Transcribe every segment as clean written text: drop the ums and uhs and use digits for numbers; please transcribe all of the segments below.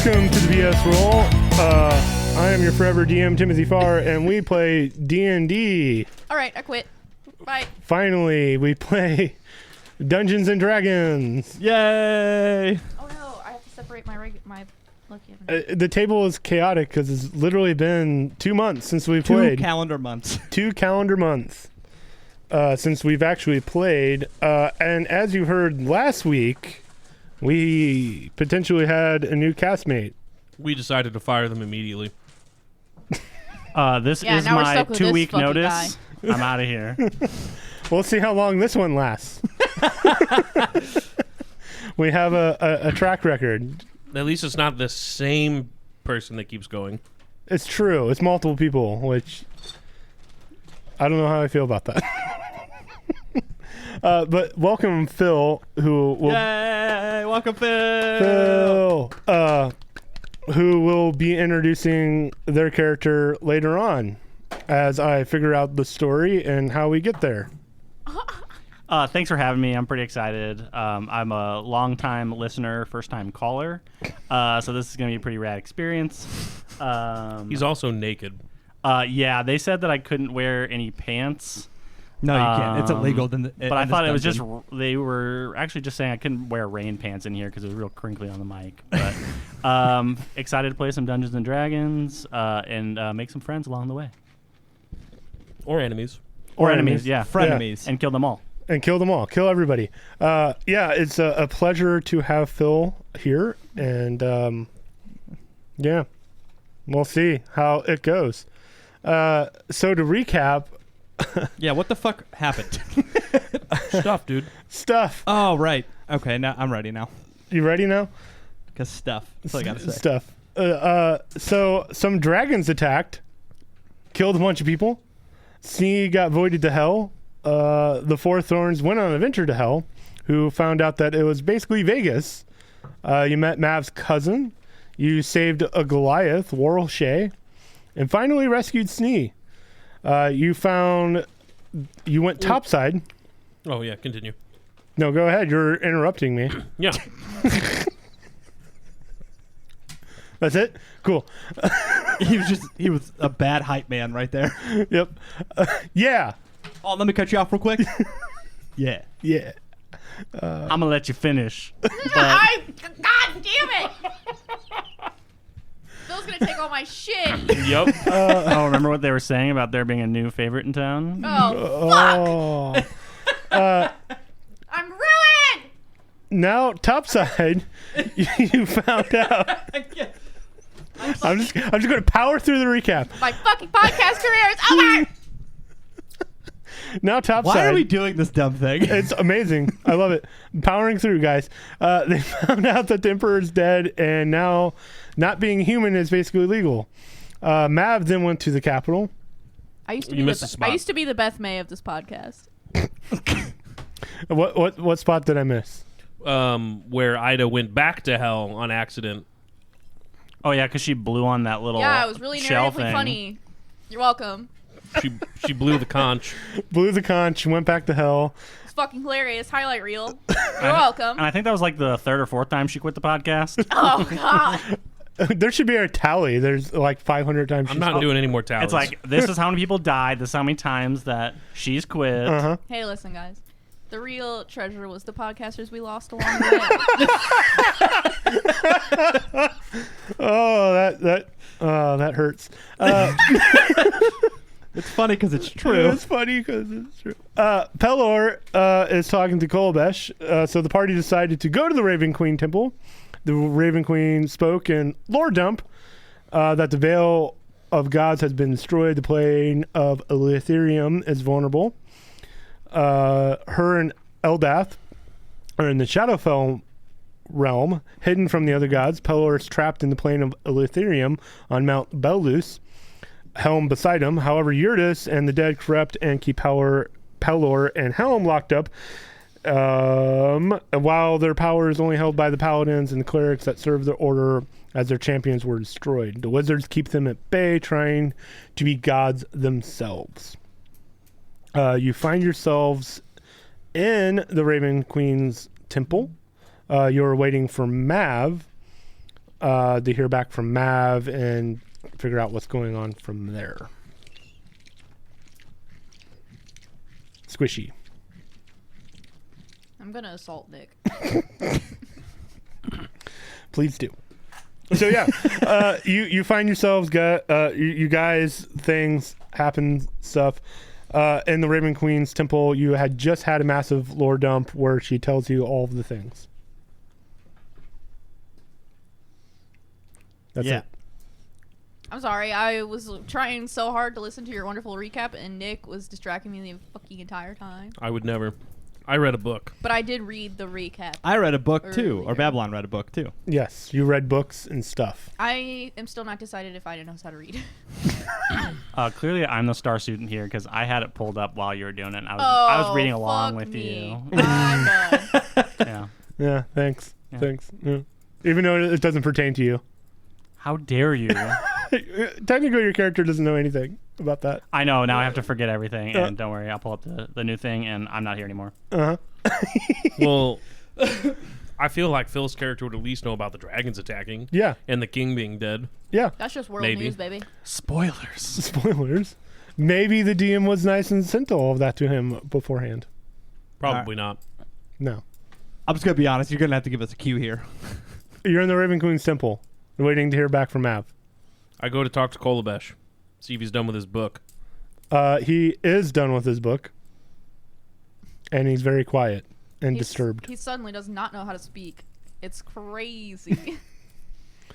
Welcome to the BS Roll. I am your forever DM, Timothy Farr, and we play D&D. All right, I quit. Bye. Finally, we play Dungeons and Dragons. Yay! Oh no, I have to separate my lucky. The table is chaotic because it's literally been 2 months since we played. 2 calendar months. 2 calendar months since we've actually played. And as you heard last week, we potentially had a new castmate. We decided to fire them immediately. This is now we're my stuck with this 2-week fucking notice. I'm out of here. We'll see how long this one lasts. We have a track record. At least it's not the same person that keeps going. It's true. It's multiple people, which I don't know how I feel about that. But welcome, Phil, who will... Yay! Welcome, Phil! Who will be introducing their character later on as I figure out the story and how we get there. Thanks for having me. I'm pretty excited. I'm a long-time listener, first-time caller. So this is going to be a pretty rad experience. He's also naked. Yeah, they said that I couldn't wear any pants. No, you can't. It's illegal. But I thought it was just, they were actually just saying I couldn't wear rain pants in here because it was real crinkly on the mic. But excited to play some Dungeons and Dragons and make some friends along the way. Or enemies. Or enemies, yeah. Frenemies. And kill them all. And kill them all. Kill everybody. Yeah, it's a pleasure to have Phil here. And, yeah, we'll see how it goes. So to recap... Yeah, what the fuck happened? Stuff, dude. Stuff. Oh, right. Okay, now I'm ready now. You ready now? Because stuff. That's all I gotta say. Stuff. So some dragons attacked, killed a bunch of people. Snee got voided to hell. The Four Thorns went on an adventure to hell, who found out that it was basically Vegas. You met Mav's cousin. You saved a Goliath, Warl Shay, and finally rescued Snee. You went topside. Oh, yeah, continue. No, go ahead. You're interrupting me. Yeah. That's it? Cool. He was a bad hype man right there. Yep. Yeah. Oh, let me cut you off real quick. Yeah. Yeah. I'm going to let you finish. God damn it! Phil's gonna take all my shit. Yep. Remember what they were saying about there being a new favorite in town? Oh, fuck! I'm ruined! Now, topside, you found out. I'm just going to power through the recap. My fucking podcast career is over! Now, topside. Why are we doing this dumb thing? It's amazing. I love it. Powering through, guys. They found out that the Emperor is dead, and now not being human is basically legal. Mav then went to the Capitol. I used to be the Beth May of this podcast. What spot did I miss? Where Ida went back to hell on accident. Oh, yeah, because she blew on that little Yeah, it was really shell narratively thing. funny. You're welcome. She blew the conch. Blew the conch, went back to hell. It's fucking hilarious. Highlight reel. You're welcome. And I think that was like the 3rd or 4th time she quit the podcast. Oh, God. There should be a tally. There's like 500 times. I'm not doing any more tallies. It's like, this is how many people died. This is how many times that she's quit. Uh-huh. Hey, listen, guys. The real treasure was the podcasters we lost along the way. Oh, that hurts. It's funny because it's true. It's funny because it's true. Pelor is talking to Kolbesh. So the party decided to go to the Raven Queen Temple. The Raven Queen spoke in lore dump that the Veil of Gods has been destroyed. The plane of Eleutherium is vulnerable. Her and Eldath are in the Shadowfell realm, hidden from the other gods. Pelor is trapped in the plane of Eleutherium on Mount Belus. Helm beside him. However, Yurtis and the dead corrupt and keep Pelor and Helm locked up, while their power is only held by the paladins and the clerics that serve the order as their champions were destroyed. The wizards keep them at bay, trying to be gods themselves. You find yourselves in the Raven Queen's temple. You're waiting for Mav, to hear back from Mav and figure out what's going on from there. Squishy. I'm gonna assault Nick. Please do. So yeah, you find yourselves you guys, things happen, stuff in the Raven Queen's temple. You had just had a massive lore dump where she tells you all of the things. That's it. I'm sorry. I was trying so hard to listen to your wonderful recap, and Nick was distracting me the fucking entire time. I would never. I read a book. But I did read the recap. I read a book too, or Earlier. Babylon read a book too. Yes, you read books and stuff. I am still not decided if I know how to read. Clearly, I'm the star student here because I had it pulled up while you were doing it. And I was reading along fuck with me. you. I'm done. Yeah. Yeah, thanks. Yeah. Thanks. Yeah. Even though it doesn't pertain to you. How dare you? Technically, your character doesn't know anything about that. I know. Now I have to forget everything. And don't worry, I'll pull up the new thing, and I'm not here anymore. Uh-huh. Well, I feel like Phil's character would at least know about the dragons attacking. Yeah. And the king being dead. Yeah. That's just world Maybe. news, baby. Spoilers. Spoilers. Maybe the DM was nice and sent all of that to him beforehand. Probably not. No. I'm just gonna be honest. You're gonna have to give us a cue here. You're in the Raven Queen's temple, waiting to hear back from Mav. I go to talk to Kolabesh, see if he's done with his book. He is done with his book, and he's very quiet and disturbed. He suddenly does not know how to speak. It's crazy.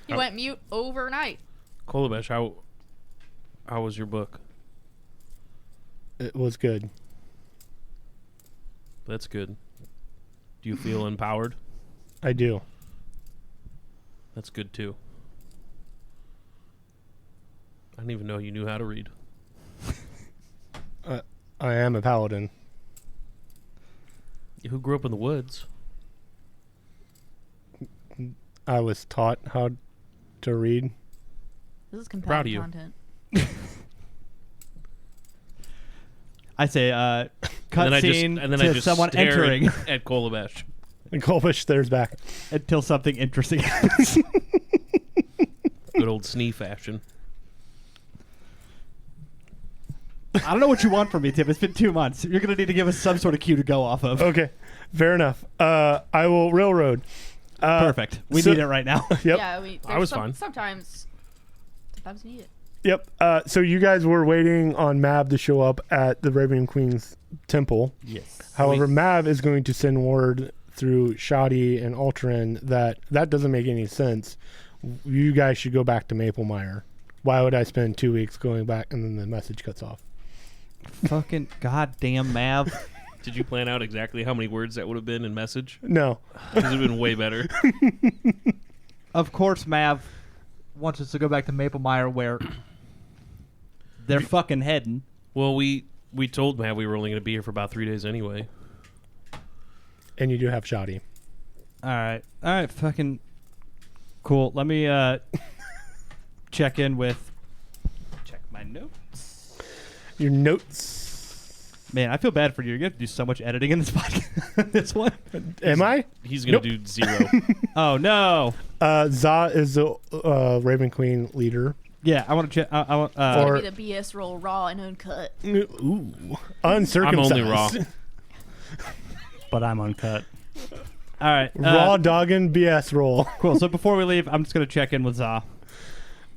He went mute overnight. Kolabesh, how was your book? It was good. That's good. Do you feel empowered? I do. That's good too. I didn't even know you knew how to read. I am a paladin. Who grew up in the woods? I was taught how to read. This is Proud of compelling you. content. I say, cut scene and then I to just someone stare entering at Kolabesh. And Kolbish stares back. until something interesting happens. Good old Snee fashion. I don't know what you want from me, Tim. It's been 2 months. You're gonna need to give us some sort of cue to go off of. Okay, fair enough. I will railroad. Perfect. We need it right now. Yep. Yeah, I was fine. Sometimes you need it. Yep. So you guys were waiting on Mav to show up at the Raven Queen's temple. Yes. However, Mav is going to send word through Shoddy and Alterin that doesn't make any sense. You guys should go back to Maplemire. Why would I spend 2 weeks going back and then the message cuts off? Fucking goddamn Mav. Did you plan out exactly how many words that would have been in message? No. This would have been way better. Of course, Mav wants us to go back to Maplemire where they're fucking heading. Well, we told Matt we were only going to be here for about 3 days anyway. And you do have Shoddy. All right, fucking cool. Let me check my notes. Your notes. Man, I feel bad for you. You're gonna have to do so much editing in this podcast. This one. Am I? He's going to do 0. Oh no. Za is the Raven Queen leader. Yeah, I want to check. I want. It's Or- gonna be the BS roll raw and uncut. Ooh. Uncircumcised. I'm only raw. But I'm uncut. all right. Raw dogging BS roll. Cool. So before we leave, I'm just gonna check in with Za.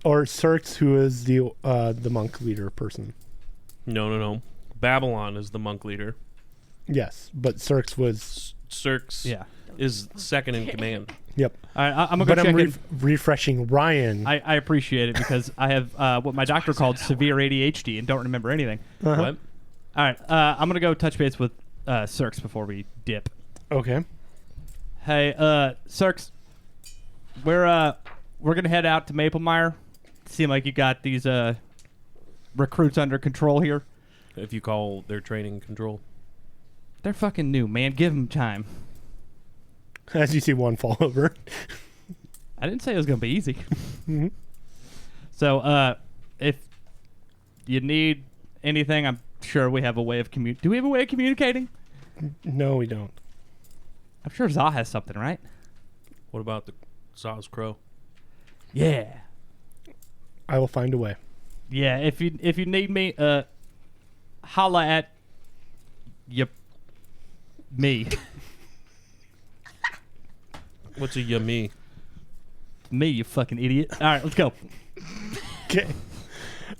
Or Cirx, who is the monk leader person. No. Babylon is the monk leader. Yes, but Cirx was. Cirx Yeah. is second in command. Yep. All right. I'm gonna But go I'm check in. refreshing Ryan. I appreciate it because I have what my doctor called severe ADHD and don't remember anything. Uh-huh. What? All right. I'm gonna go touch base with Cirx before we dip. Okay. Hey, Cirx, we're gonna head out to Maplemire. Seem like you got these recruits under control here. If you call their training control. They're fucking new, man. Give them time. As you see one fall over. I didn't say it was gonna be easy. Mhm. So, if you need anything, I'm sure we have a way of Do we have a way of communicating? No, we don't. I'm sure Za has something, right? What about the Saw's Crow? Yeah. I will find a way. Yeah, if you need me, holla at me. What's a yummy? Me, you fucking idiot. All right, let's go. Okay.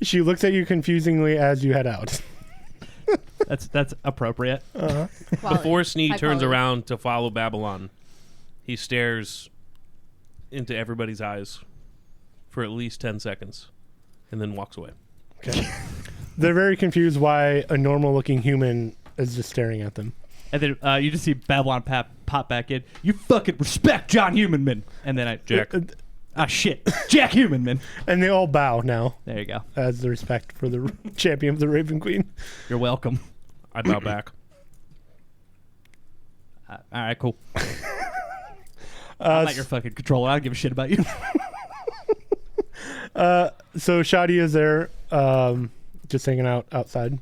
She looks at you confusingly as you head out. That's appropriate. Before Sneed High turns quality. around to follow Babylon, he stares into everybody's eyes for at least 10 seconds and then walks away. Okay. They're very confused why a normal-looking human is just staring at them. And then you just see Babylon pop back in. You fucking respect John Humanman. And then Jack. shit. Jack Humanman. And they all bow now There you go. as the respect for the champion of the Raven Queen. You're welcome. I bow back. All right, cool. I'm not your fucking controller. I don't give a shit about you. So Shadi is there, just hanging out outside.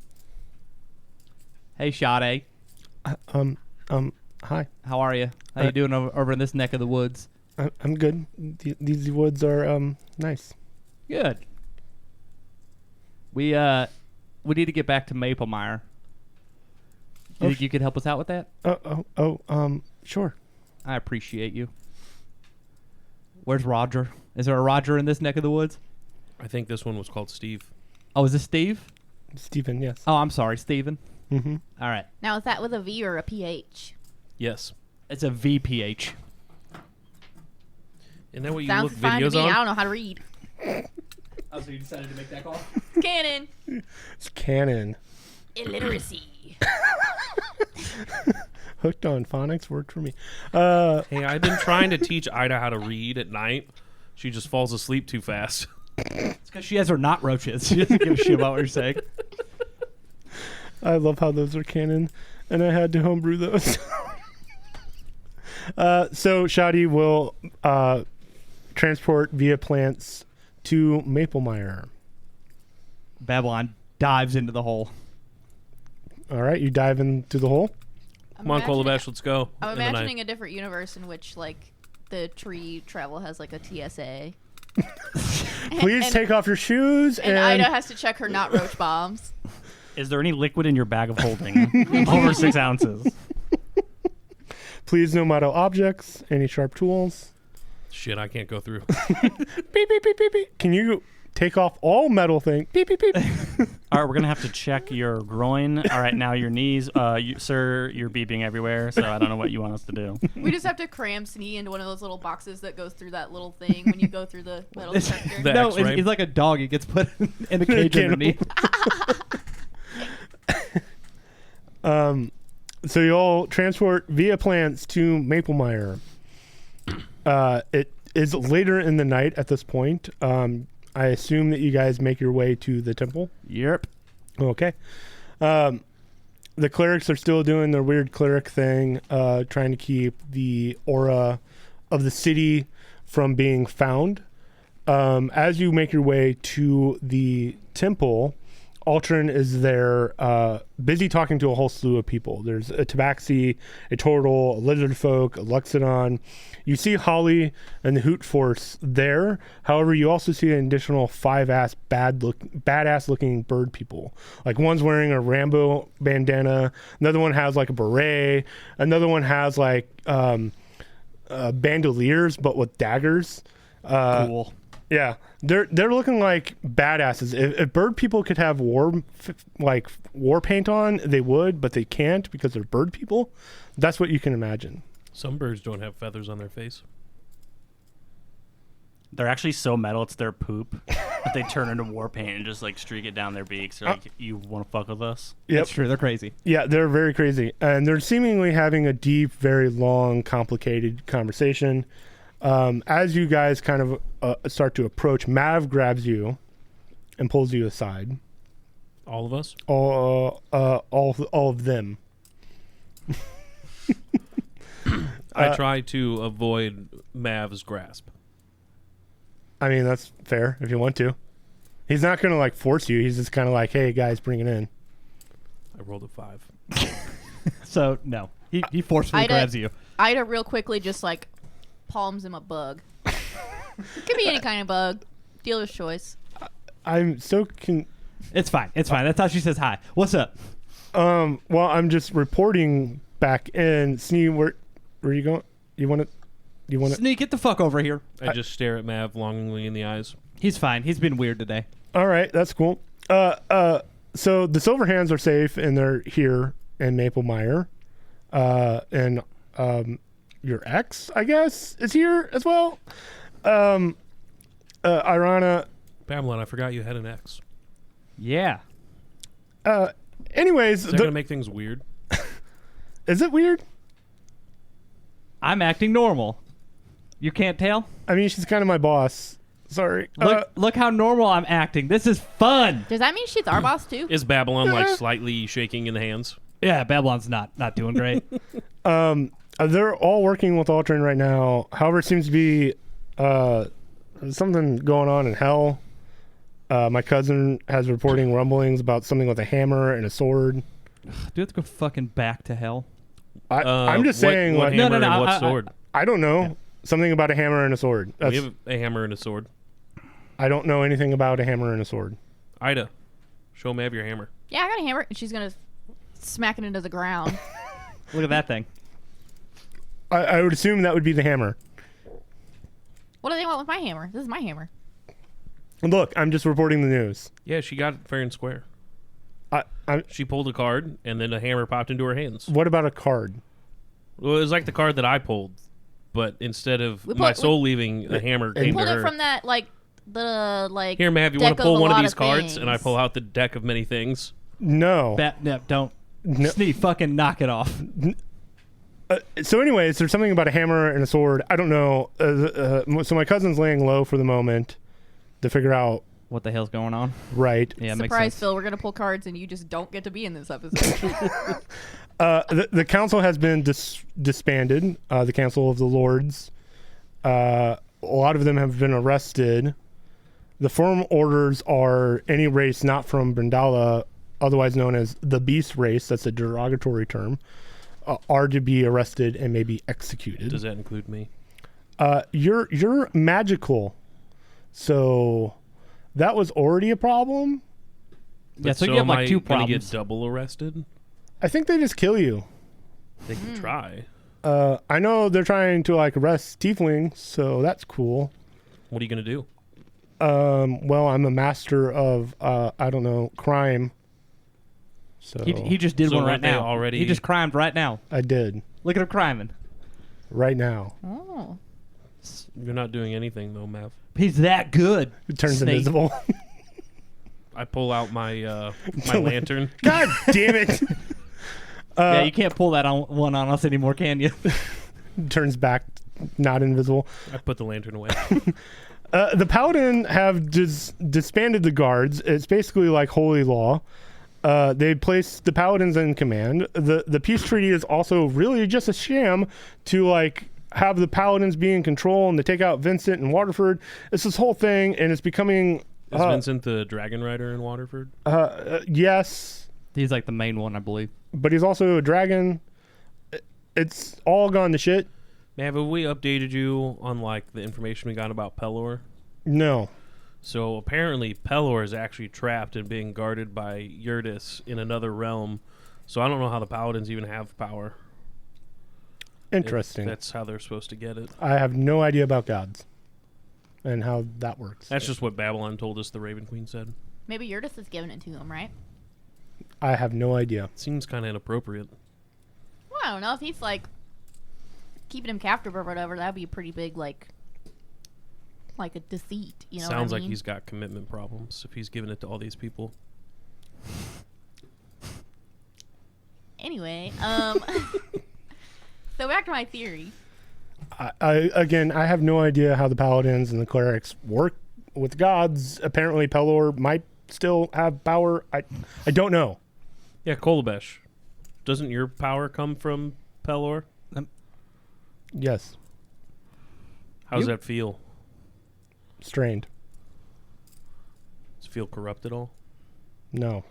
Hey, Sade. Hi. How are you? How you doing over in this neck of the woods? I'm good. These woods are nice. Good. We need to get back to Maplemire. You think you could help us out with that? Sure. I appreciate you. Where's Roger? Is there a Roger in this neck of the woods? I think this one was called Steve. Oh, is this Steve? Stephen, yes. Oh, I'm sorry, Steven. Mm-hmm. All right. Now, is that with a V or a PH? Yes. It's a VPH. Isn't that what you Sounds look fine to videos me. I on? don't know how to read. Oh, so you decided to make that call? Canon. It's canon. Illiteracy. Hooked on phonics worked for me. Hey, I've been trying to teach Ida how to read at night. She just falls asleep too fast. It's because she has her knot roaches. She doesn't give a shit about what you're saying. I love how those are canon, and I had to homebrew those. So Shadi will transport via plants to Maplemire. Babylon dives into the hole. All right, you dive into the hole. Come on, Kolobash, let's go. I'm In the night. imagining a different universe in which, like, the tree travel has, like, a TSA. Please and- take off your shoes And Ida has to check her not roach bombs. Is there any liquid in your bag of holding? Over 6 ounces. please no metal objects, any sharp tools. Shit, I can't go through. Beep beep beep beep beep. Can you take off all metal thing? Beep beep beep. All right, we're gonna have to check your groin. All right, now your knees. Sir, you're beeping everywhere, so I don't know what you want us to do. We just have to cram Snee into one of those little boxes that goes through that little thing when you go through the metal detector. The No, it's, X-ray. it's like a dog. It gets put in the cage Cannibal. underneath. So you all transport via plants to Maplemire. It is later in the night at this point. I assume that you guys make your way to the temple. Yep. Okay. The clerics are still doing their weird cleric thing, trying to keep the aura of the city from being found. As you make your way to the temple, Altrin is there, busy talking to a whole slew of people. There's a Tabaxi, a Turtle, a Lizard Folk, a Luxodon. You see Holly and the Hoot Force there. However, you also see an additional 5 badass looking bird people. Like one's wearing a Rambo bandana, another one has like a beret, another one has like bandoliers but with daggers. Cool. Yeah, they're looking like badasses. If bird people could have war paint on, they would, but they can't because they're bird people. That's what you can imagine. Some birds don't have feathers on their face. They're actually so metal, it's their poop. But they turn into war paint and just like streak it down their beaks. They're like, you want to fuck with us? Yep. That's true. They're crazy. Yeah, they're very crazy, and they're seemingly having a deep, very long, complicated conversation. As you guys kind of start to approach, Mav grabs you and pulls you aside. All of us? All of them. I try to avoid Mav's grasp. I mean, that's fair if you want to. He's not going to like force you. He's just kind of like, hey, guys, bring it in. I rolled a 5. So, no. He forcefully Ida- grabs you. Ida real quickly just, like, palms him a bug. Could be any kind of bug. Dealer's choice. I'm so It's fine. It's fine. That's how she says hi. What's up? well, I'm just reporting back in. Snee, where are you going? You want to? Sneak, get the fuck over here. I just stare at Mav longingly in the eyes. He's fine. He's been weird today. All right, that's cool. So the Silverhands are safe and they're here in Maplemire, and your ex, I guess, is here as well. Irana. Babylon, I forgot you had an ex. Yeah. Anyways, Is that gonna make things weird? is it weird? I'm acting normal. You can't tell? I mean, she's kind of my boss. Sorry. Look how normal I'm acting. This is fun. Does that mean she's our boss too? Is Babylon like slightly shaking in the hands? Yeah, Babylon's not doing great. They're all working with Altrin right now. However, it seems to be something going on in hell. My cousin has reporting rumblings about something with a hammer and a sword. Do you have to go fucking back to hell? I'm just saying, what like, hammer No, and what I- sword? I don't know. Something about a hammer and a sword. We have a hammer and a sword. I don't know anything about a hammer and a sword. Ida, show Mav your hammer. Yeah, I got a hammer, and she's gonna smack it into the ground. Look at that thing. I would assume that would be the hammer. What do they want with my hammer? This is my hammer. Look, I'm just reporting the news. Yeah, she got it fair and square. I She pulled a card, and then a hammer popped into her hands. what about a card? Well, it was like the card that I pulled, but instead of We my put- soul leaving, the hammer came to Pulled her. it from that the Here, Mav, you deck want to pull of a one of lot these cards? And I things. pull out the deck of many things. No. No, don't. No. Sneak, fucking knock it off. So anyways, there's something about a hammer and a sword. I don't know. So my cousin's laying low for the moment to figure out What the hell's going on? right. Yeah, makes Surprise, sense. Phil. We're gonna pull cards, and you just don't get to be in this episode. The council has been disbanded. The Council of the Lords. A lot of them have been arrested. The firm orders are any race not from Brindala, otherwise known as the Beast race, that's a derogatory term, are to be arrested and may be executed. Does that include me? You're magical, so that was already a problem. Yeah, so you am have like I two gonna problems. get double arrested? I think they just kill you. They can try. I know they're trying to like arrest tieflings, so that's cool. What are you gonna do? Well, I'm a master of I don't know, crime. So He just did So one right weren't they now. already- He just crimed right now. I did Look at him criming. right now. Oh. You're not doing anything though, Mav. He's that good. It turns Snake. invisible. I pull out my my lantern. God damn it! Yeah, you can't pull that one on us anymore, can you? Turns back, not invisible. I put the lantern away. The Paladin have disbanded the guards. It's basically like holy law. They placed the Paladins in command. The peace treaty is also really just a sham to like have the Paladins be in control and to take out Vincent and Waterford. It's this whole thing, and it's becoming. Is Vincent the dragon rider in Waterford? Yes, He's like the main one, I believe. but he's also a dragon. It's all gone to shit. Mav, have we updated you on like the information we got about Pelor? No. So apparently Pelor is actually trapped and being guarded by Yurtis in another realm. So I don't know how the Paladins even have power. if Interesting. That's how they're supposed to get it. I have no idea about gods and how that works. That's just what Babylon told us the Raven Queen said. Maybe Yurtis is giving it to him, right? I have no idea. Seems kind of inappropriate. Well, I don't know if he's like keeping him captive or whatever. That'd be a pretty big like a deceit. You know? Sounds what I like mean? he's got commitment problems if he's giving it to all these people. Anyway, so back to my theory. Again, I have no idea how the paladins and the clerics work with gods. Apparently, Pelor might still have power. I don't know. Yeah, Kolabesh. Doesn't your power come from Pelor? Yes, How does that feel? strained. Does it feel corrupt at all? No.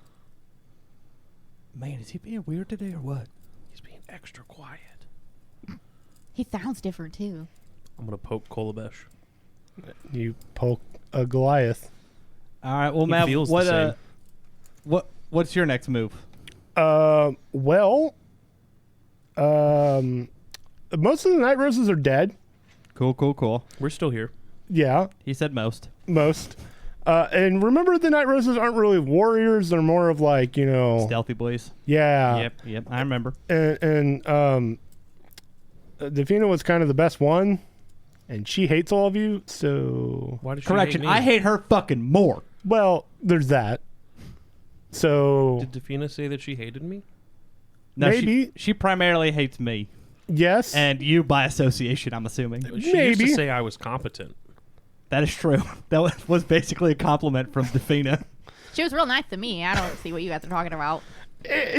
Man, is he being weird today or what? He's being extra quiet. He sounds different too. I'm going to poke Kolabesh. You poke a Goliath. All right. Well, He Mav, feels the same. what's your next move? Well, most of the Night Roses are dead. Cool. We're still here. Yeah, He said most. most. And remember, the Night Roses aren't really warriors. They're more of like, Stealthy boys. yeah. Yep. I remember. And Davina was kind of the best one, and she hates all of you. So, Why did she Correction. hate me? I hate her fucking more. well, there's that. So, Did Defina say that she hated me? No, Maybe. she primarily hates me yes. and you by association. I'm assuming She used Maybe. to say I was competent. that is true. That was basically a compliment from Defina. She was real nice to me. I don't see what you guys are talking about.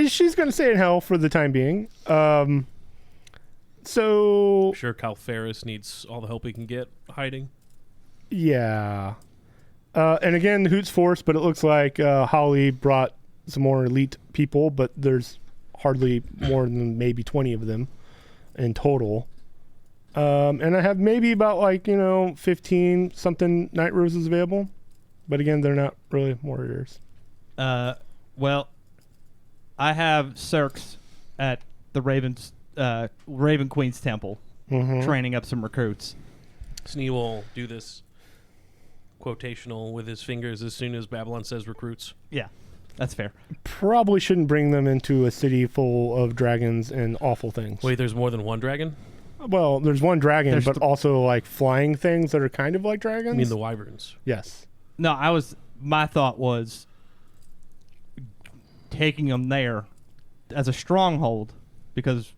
She's going to stay in hell for the time being. So, I'm sure Cal Ferris needs all the help he can get hiding. yeah. And again, Hoot's force, but it looks like Holly brought some more elite people, but there's hardly more than maybe 20 of them in total. And I have maybe about 15 something Night Roses available, but again, they're not really warriors. Well, I have Cirx at the Raven Queen's Temple Mhm. training up some recruits. Snee will do this quotational with his fingers as soon as Babylon says recruits. Yeah, that's fair. Probably shouldn't bring them into a city full of dragons and awful things. Wait, there's more than one dragon? Well, there's one dragon, There's but also like flying things that are kind of like dragons. I mean the wyverns. Yes. No, my thought was taking them there as a stronghold, because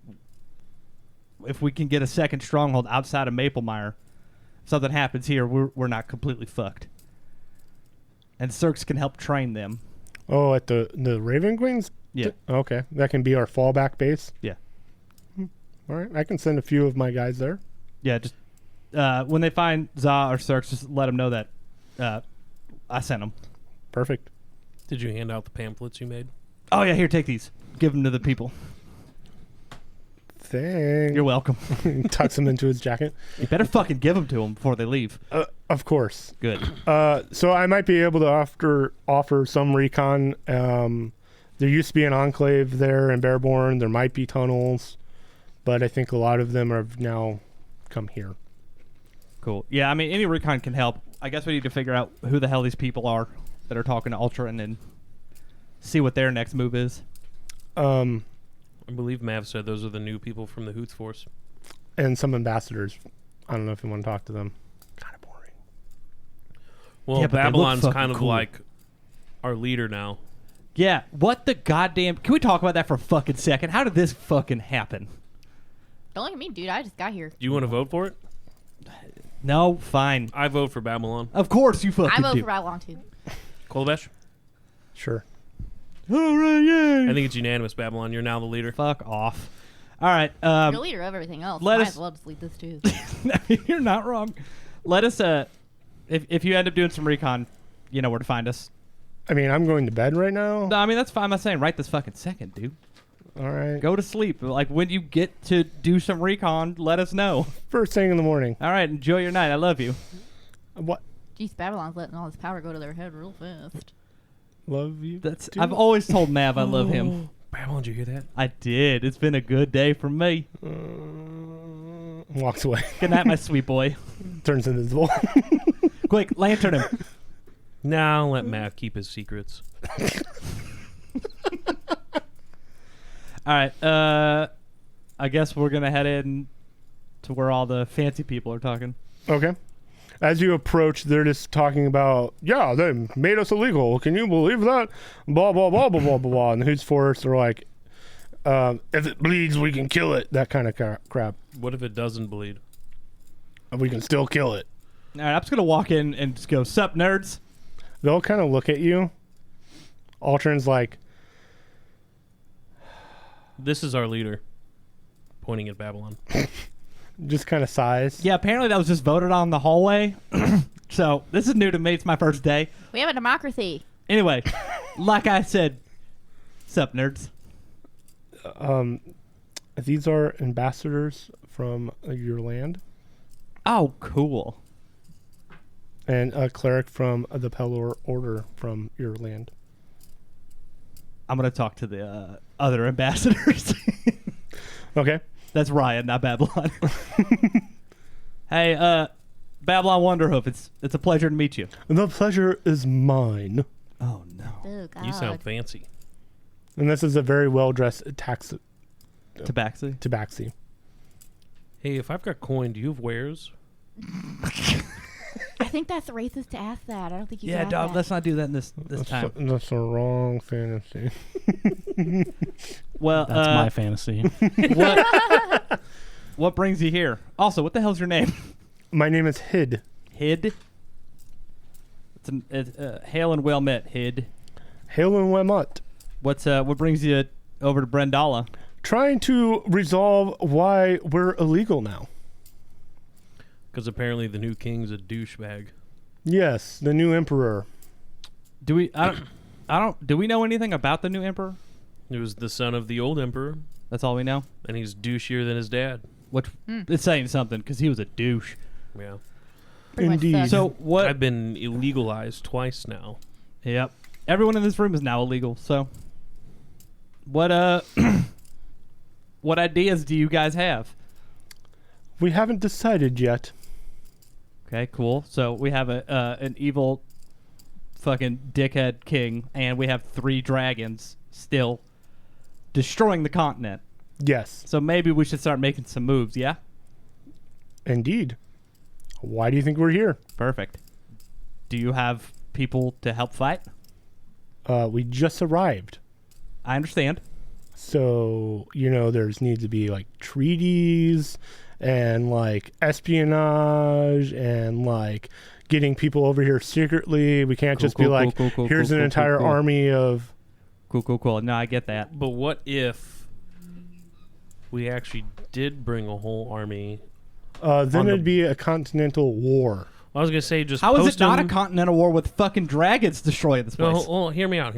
if we can get a second stronghold outside of Maplemire, something happens here, we're not completely fucked. And Cirx can help train them. Oh, at the Raven Queens? Yeah. Okay. That can be our fallback base? Yeah. All right. I can send a few of my guys there. Yeah, just when they find Za or Cirx, just let them know that I sent them. Perfect. Did you hand out the pamphlets you made? Oh, yeah, here, take these. Give them to the people. Thanks. You're welcome. Tucks them into his jacket. You better fucking give them to them before they leave. Of course. Good. So I might be able to offer some recon. There used to be an enclave there in Bearborn. There might be tunnels, but I think a lot of them have now come here. Cool. Yeah, I mean, any recon can help. I guess we need to figure out who the hell these people are that are talking to Ultra and then see what their next move is. I believe Mav said those are the new people from the Hoots Force. And some ambassadors. I don't know if you want to talk to them. Kind of boring. Well, Yeah, but they look Babylon's fucking kind of cool. like our leader now. Yeah, what the goddamn... Can we talk about that for a fucking second? How did this fucking happen? Don't look at me, dude. I just got here. Do you want to vote for it? No, fine. I vote for Babylon. Of course you fucking I vote do. for Babylon too. Kolobesh? Sure. All right, yeah. I think it's unanimous, Babylon. You're now the leader. Fuck off. All right. You're the leader of everything else. let Might us- as well just lead this too. You're not wrong. Let us... If you end up doing some recon, you know where to find us. I mean, I'm going to bed right now. No, I mean, that's fine. I'm not saying right this fucking second, dude. All right. Go to sleep. Like, when you get to do some recon, let us know. First thing in the morning. All right, enjoy your night. I love you. What? Jeez, Babylon's letting all his power go to their head real fast. Love you. That's. too. I've always told Mav I love him. Babylon, did you hear that? I did. It's been a good day for me. Walks away. Good night, my sweet boy. Turns invisible. Quick, lantern him. Now let Mav keep his secrets. All right. I guess we're gonna head in to where all the fancy people are talking. Okay. As you approach, they're just talking about, yeah, they made us illegal. Can you believe that? Blah, blah, blah, blah, blah, blah, blah. And the Hoots Force are like, if it bleeds, we can kill it. That kind of crap. What if it doesn't bleed? We can still kill it. All right, I'm just gonna walk in and just go, "Sup, nerds?" They'll kind of look at you. Altern's like, This is our leader. Pointing at Babylon. just kind of sighs. Yeah, apparently that was just voted on in the hallway. So this is new to me. It's my first day. We have a democracy. Anyway, like I said, "Sup, nerds?" These are ambassadors from your land. Oh, cool. and a cleric from the Pelor Order from your land. I'm gonna talk to the other ambassadors. Okay. That's Ryan, not Babylon. Hey, Babylon Wonderhoof, it's a pleasure to meet you. The pleasure is mine. Oh no. Oh, God. You sound fancy. And this is a very well-dressed Tabaxi? tabaxi. Hey, if I've got coin, do you have wares? I think that's racist to ask that. I don't think you Yeah, can ask dog, that. let's not do that in this time. That's the wrong fantasy. Well, That's my fantasy. what brings you here? Also, what the hell's your name? My name is Hid. Hid? It's hail and well met, Hid. Hail and Wemut. What brings you over to Brendala? Trying to resolve why we're illegal now. Because apparently the new king's a douchebag. Yes, the new emperor. Do we do we know anything about the new emperor? He was the son of the old emperor, That's all we know. and he's douchier than his dad. Which it's saying something because he was a douche. Yeah. Pretty much Indeed. sucks. So what? I've been illegalized twice now. Yep. Everyone in this room is now illegal. So what what ideas do you guys have? We haven't decided yet. Okay, cool. So we have an evil fucking dickhead king, and we have 3 dragons still destroying the continent. Yes, So maybe we should start making some moves, yeah? indeed. Why do you think we're here? Perfect. Do you have people to help fight? We just arrived. I understand. So, there's need to be like treaties and like espionage and like getting people over here secretly. We can't just be like, here's an entire army of... Cool. No, I get that. But what if we actually did bring a whole army? Then it'd be a continental war. I was going to say just How is post it not a them- continental war with fucking dragons destroying this place? No, well, hear me out.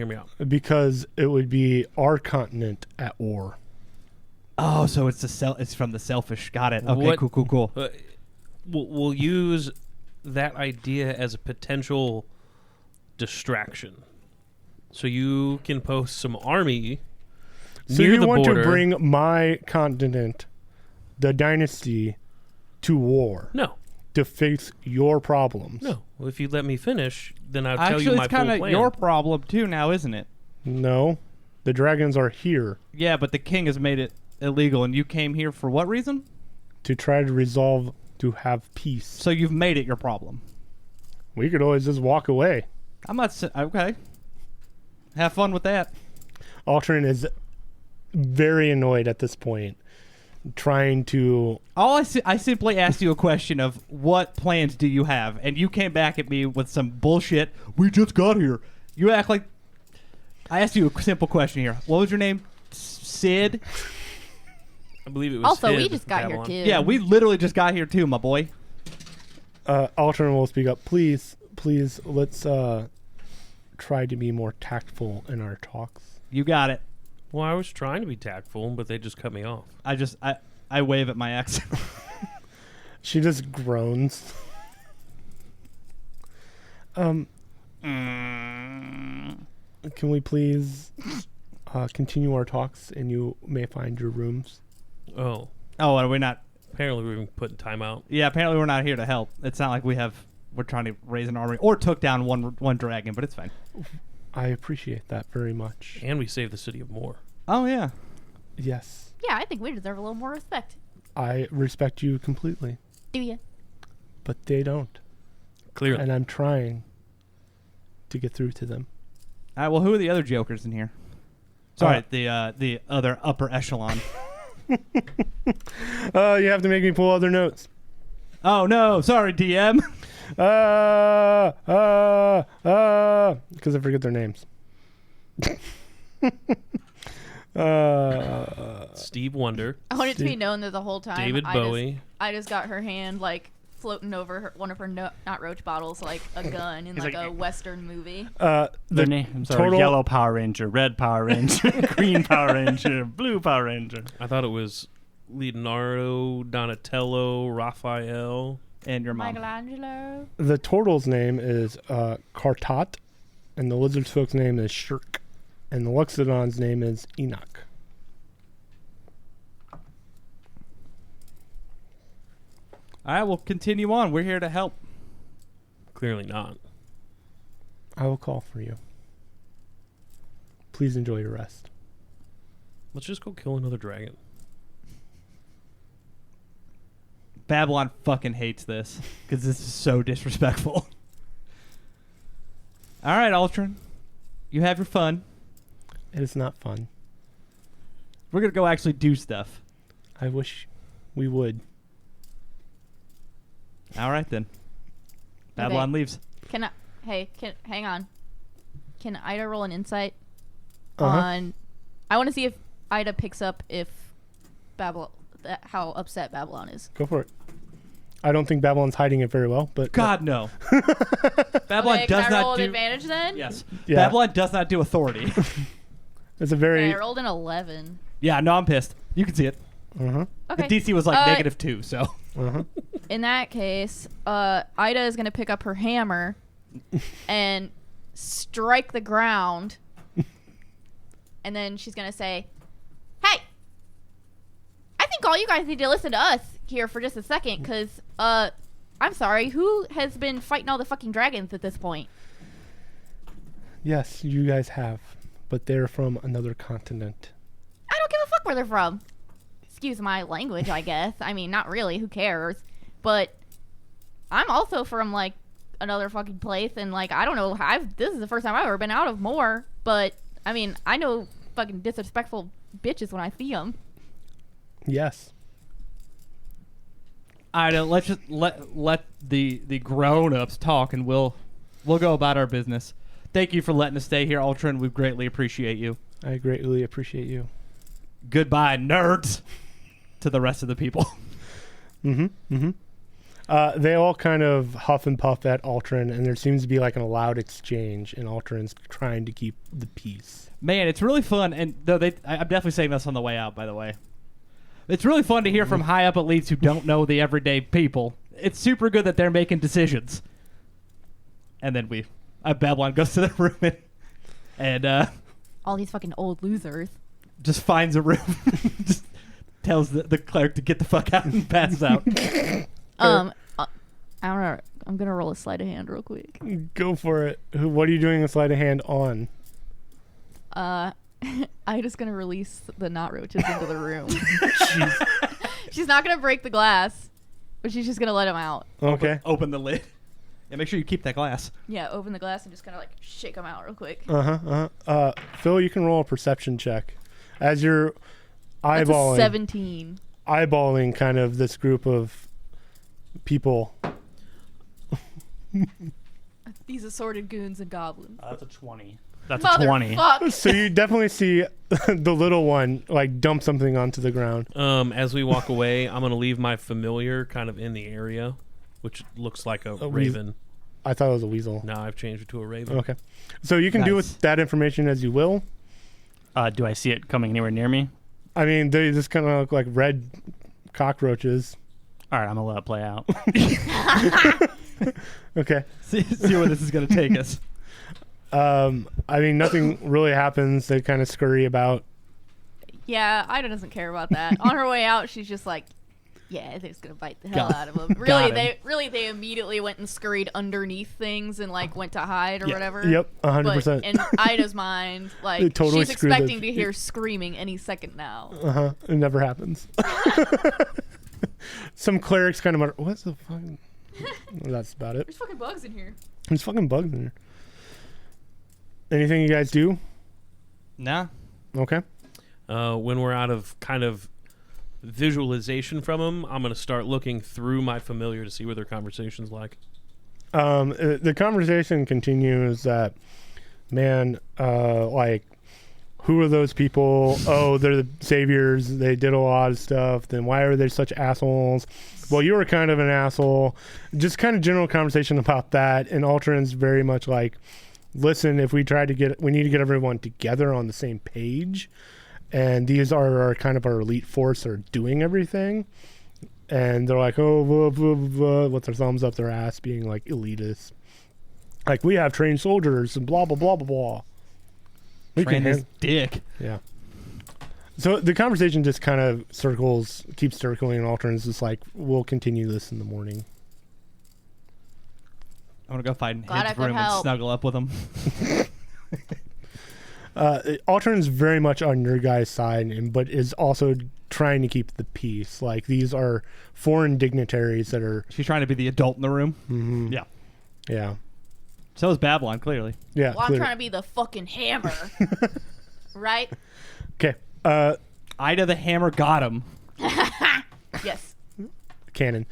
Because it would be our continent at war. Oh, so it's from the selfish. Got it. Okay, What- cool. We'll use that idea as a potential distraction. So you can post some army So near you the want border. to bring my continent, the dynasty, to war No. to fix your problems. No. Well, if you let me finish, then I'll tell Actually, you my it's full kind of plan. your problem too now, isn't it? No. The dragons are here Yeah, but the king has made it illegal, and you came here for what reason? to try to resolve, to have peace. So you've made it your problem. We could always just walk away. I'm not okay. Have fun with that. Altrin is very annoyed at this point, trying to... I simply asked you a question of what plans do you have, and you came back at me with some bullshit. We just got here. You act like I asked you a simple question here. What was your name? Sid? I believe it was Also, we Hid, just got Babylon. here, too. Yeah, we literally just got here too, my boy. Altrin will speak up. Please, let's try to be more tactful in our talks. You got it. Well, I was trying to be tactful, but they just cut me off. I wave at my ex. She just groans. Can we please continue our talks, and you may find your rooms? Oh. Oh, are we not? Apparently we've been putting time out. Yeah, apparently we're not here to help. It's not like we're trying to raise an army or took down one dragon, but it's fine. I appreciate that very much. And we saved the city of Moore. Oh yeah. Yes, Yeah, I think we deserve a little more respect. I respect you completely, Do you? but they don't. Clearly. And I'm trying to get through to them. All right, well, who are the other jokers in here? Sorry, the other upper echelon. You have to make me pull other notes. Oh no, sorry, DM. Because I forget their names. Steve Wonder. I want it to be known that the whole time David Bowie. I just got her hand like floating over one of her not roach bottles like a gun in He's like like- a western movie. Their The names are total- Yellow Power Ranger, Red Power Ranger, Green Power Ranger, Blue Power Ranger. I thought it was Leonardo, Donatello, Raphael. and your mom. Michelangelo. The turtle's name is Kartat, and the lizard folk's name is Shirk, and the Loxodon's name is Enoch. All right, we'll continue on. We're here to help. Clearly not. I will call for you. Please enjoy your rest. Let's just go kill another dragon. Babylon fucking hates this because this is so disrespectful. All right, Ultron. You have your fun. It is not fun. We're going to go actually do stuff. I wish we would. All right, then. Babylon Okay. leaves. Hang on. Can Ida roll an insight Uh-huh. on? I want to see if Ida picks up if how upset Babylon is. Go for it. I don't think Babylon's hiding it very well, but God, no. Babylon Okay, does can I roll not an do... advantage then? Yes. Yeah. Babylon does not do authority. it's a Okay, very. I rolled an 11. Yeah, no, I'm pissed. You can see it. Uh-huh. Okay. The DC was like -2, so... Uh-huh. In that case, Ida is going to pick up her hammer and strike the ground. And then she's going to say, "Hey, I think all you guys need to listen to us here for just a second, because, I'm sorry, who has been fighting all the fucking dragons at this point?" Yes, you guys have, but they're from another continent. I don't give a fuck where they're from. Excuse my language, I guess. I mean, not really. Who cares? But I'm also from, like, another fucking place, and, like, I don't know. This is the first time I've ever been out of more, but, I mean, I know fucking disrespectful bitches when I see them. Yes. All right, let's just let the grown-ups talk, and we'll go about our business. Thank you for letting us stay here, Ultron. We greatly appreciate you. I greatly appreciate you. Goodbye, nerds, to the rest of the people. Mm-hmm. Mm-hmm. They all kind of huff and puff at Ultron, and there seems to be like an loud exchange, and Ultron's trying to keep the peace. Man, it's really fun, and though I'm definitely saying this on the way out, by the way. It's really fun to hear from high up elites who don't know the everyday people. It's super good that they're making decisions. And then Babylon goes to the room and All these fucking old losers. just finds a room, just tells the cleric to get the fuck out and passes out. I don't know. I'm gonna roll a sleight of hand real quick. Go for it. What are you doing a sleight of hand on? Ida's gonna release the knot roaches into the room. She's not gonna break the glass, but she's just gonna let them out. Okay. Open the lid. And make sure you keep that glass. Yeah, open the glass and just kind of like shake them out real quick. Phil, you can roll a perception check as you're That's a eyeballing 17. eyeballing kind of this group of people. These assorted goons and goblins. That's a 20. That's a 20. Motherfuck. So you definitely see the little one like dump something onto the ground. As we walk away, I'm gonna leave my familiar kind of in the area, which looks like a raven. I thought it was a weasel. Now I've changed it to a raven. Okay. So you can do Nice. with that information as you will. Do I see it coming anywhere near me? I mean, they just kind of look like red cockroaches. All right, I'm going to let it play out. Okay. See where this is going to take us. I mean, nothing really happens. They kind of scurry about. Yeah, Ida doesn't care about that. On her way out, she's just like, yeah, they're just gonna bite the hell out of them. They immediately went and scurried underneath things and like went to hide or whatever. Yep, But 100%. in Ida's mind, They like totally she's screwed the- expecting to hear screaming any second now. It never happens. Some clerics kind of mutter, what's the fucking... That's about it. There's fucking bugs in here. There's fucking bugs in there. Anything you guys do? Nah. Okay. When we're out of kind of visualization from them, I'm going to start looking through my familiar to see what their conversation's like. The conversation continues that, man, like, who are those people? Oh, they're the saviors. They did a lot of stuff. Then why are they such assholes? Well, you were kind of an asshole. Just kind of general conversation about that. And Ultron's very much like, listen, if we try to we need to get everyone together on the same page. And these are kind of our elite force that are doing everything. And they're like, oh, blah, blah, blah, blah, with their thumbs up their ass, being like elitist. Like, we have trained soldiers and blah, blah, blah, blah, blah. We Train can his dick. Yeah. So the conversation just kind of keeps circling, and Alterna's just like, we'll continue this in the morning. I want to go fight in Glad I his could room and help. snuggle up with him. Alterna's very much on your guys' side, but is also trying to keep the peace. Like, these are foreign dignitaries that are... She's trying to be the adult in the room. Mhm. Yeah. Yeah. So is Babylon, clearly. Yeah. Well, I'm trying to be the fucking hammer. Right? Okay. Ida the Hammer got him. Yes. Canon.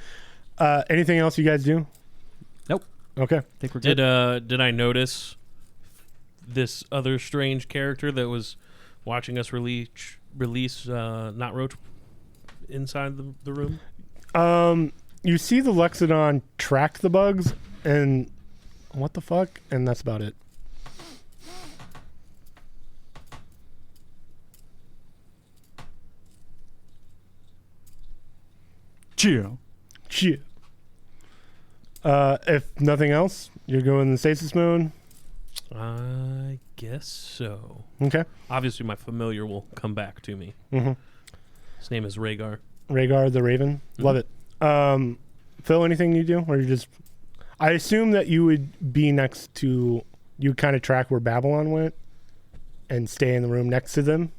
Anything else you guys do? Nope. Okay. I think we're good. Did I notice this other strange character that was watching us release Not Roach inside the room? You see the Lexodon track the bugs, and what the fuck? And that's about it. Chill. Shit. If nothing else, you're going in the stasis mode. I guess so. Okay. Obviously, my familiar will come back to me. Mm-hmm. His name is Rhaegar. Rhaegar the Raven. Love it. Phil, anything you do? Or you just... I assume that you would be next to... You kind of track where Babylon went and stay in the room next to them.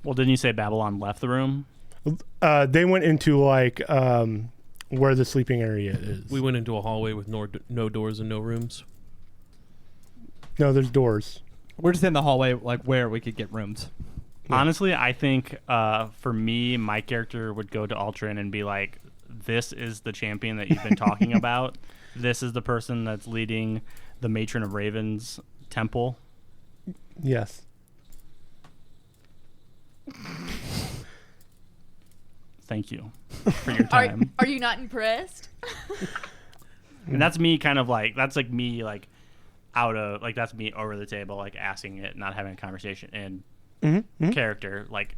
Well, didn't you say Babylon left the room? They went into, like, where the sleeping area is. We went into a hallway with no doors and no rooms. No, there's doors. We're just in the hallway, like, where we could get rooms. Yeah. Honestly, I think for me, my character would go to Ultron and be like, this is the champion that you've been talking about. This is the person that's leading the Matron of Ravens temple. Yes. Thank you for your time. Are you not impressed? And that's me kind of like, that's like me like out of, like that's me over the table, like asking it, not having a conversation. And character, like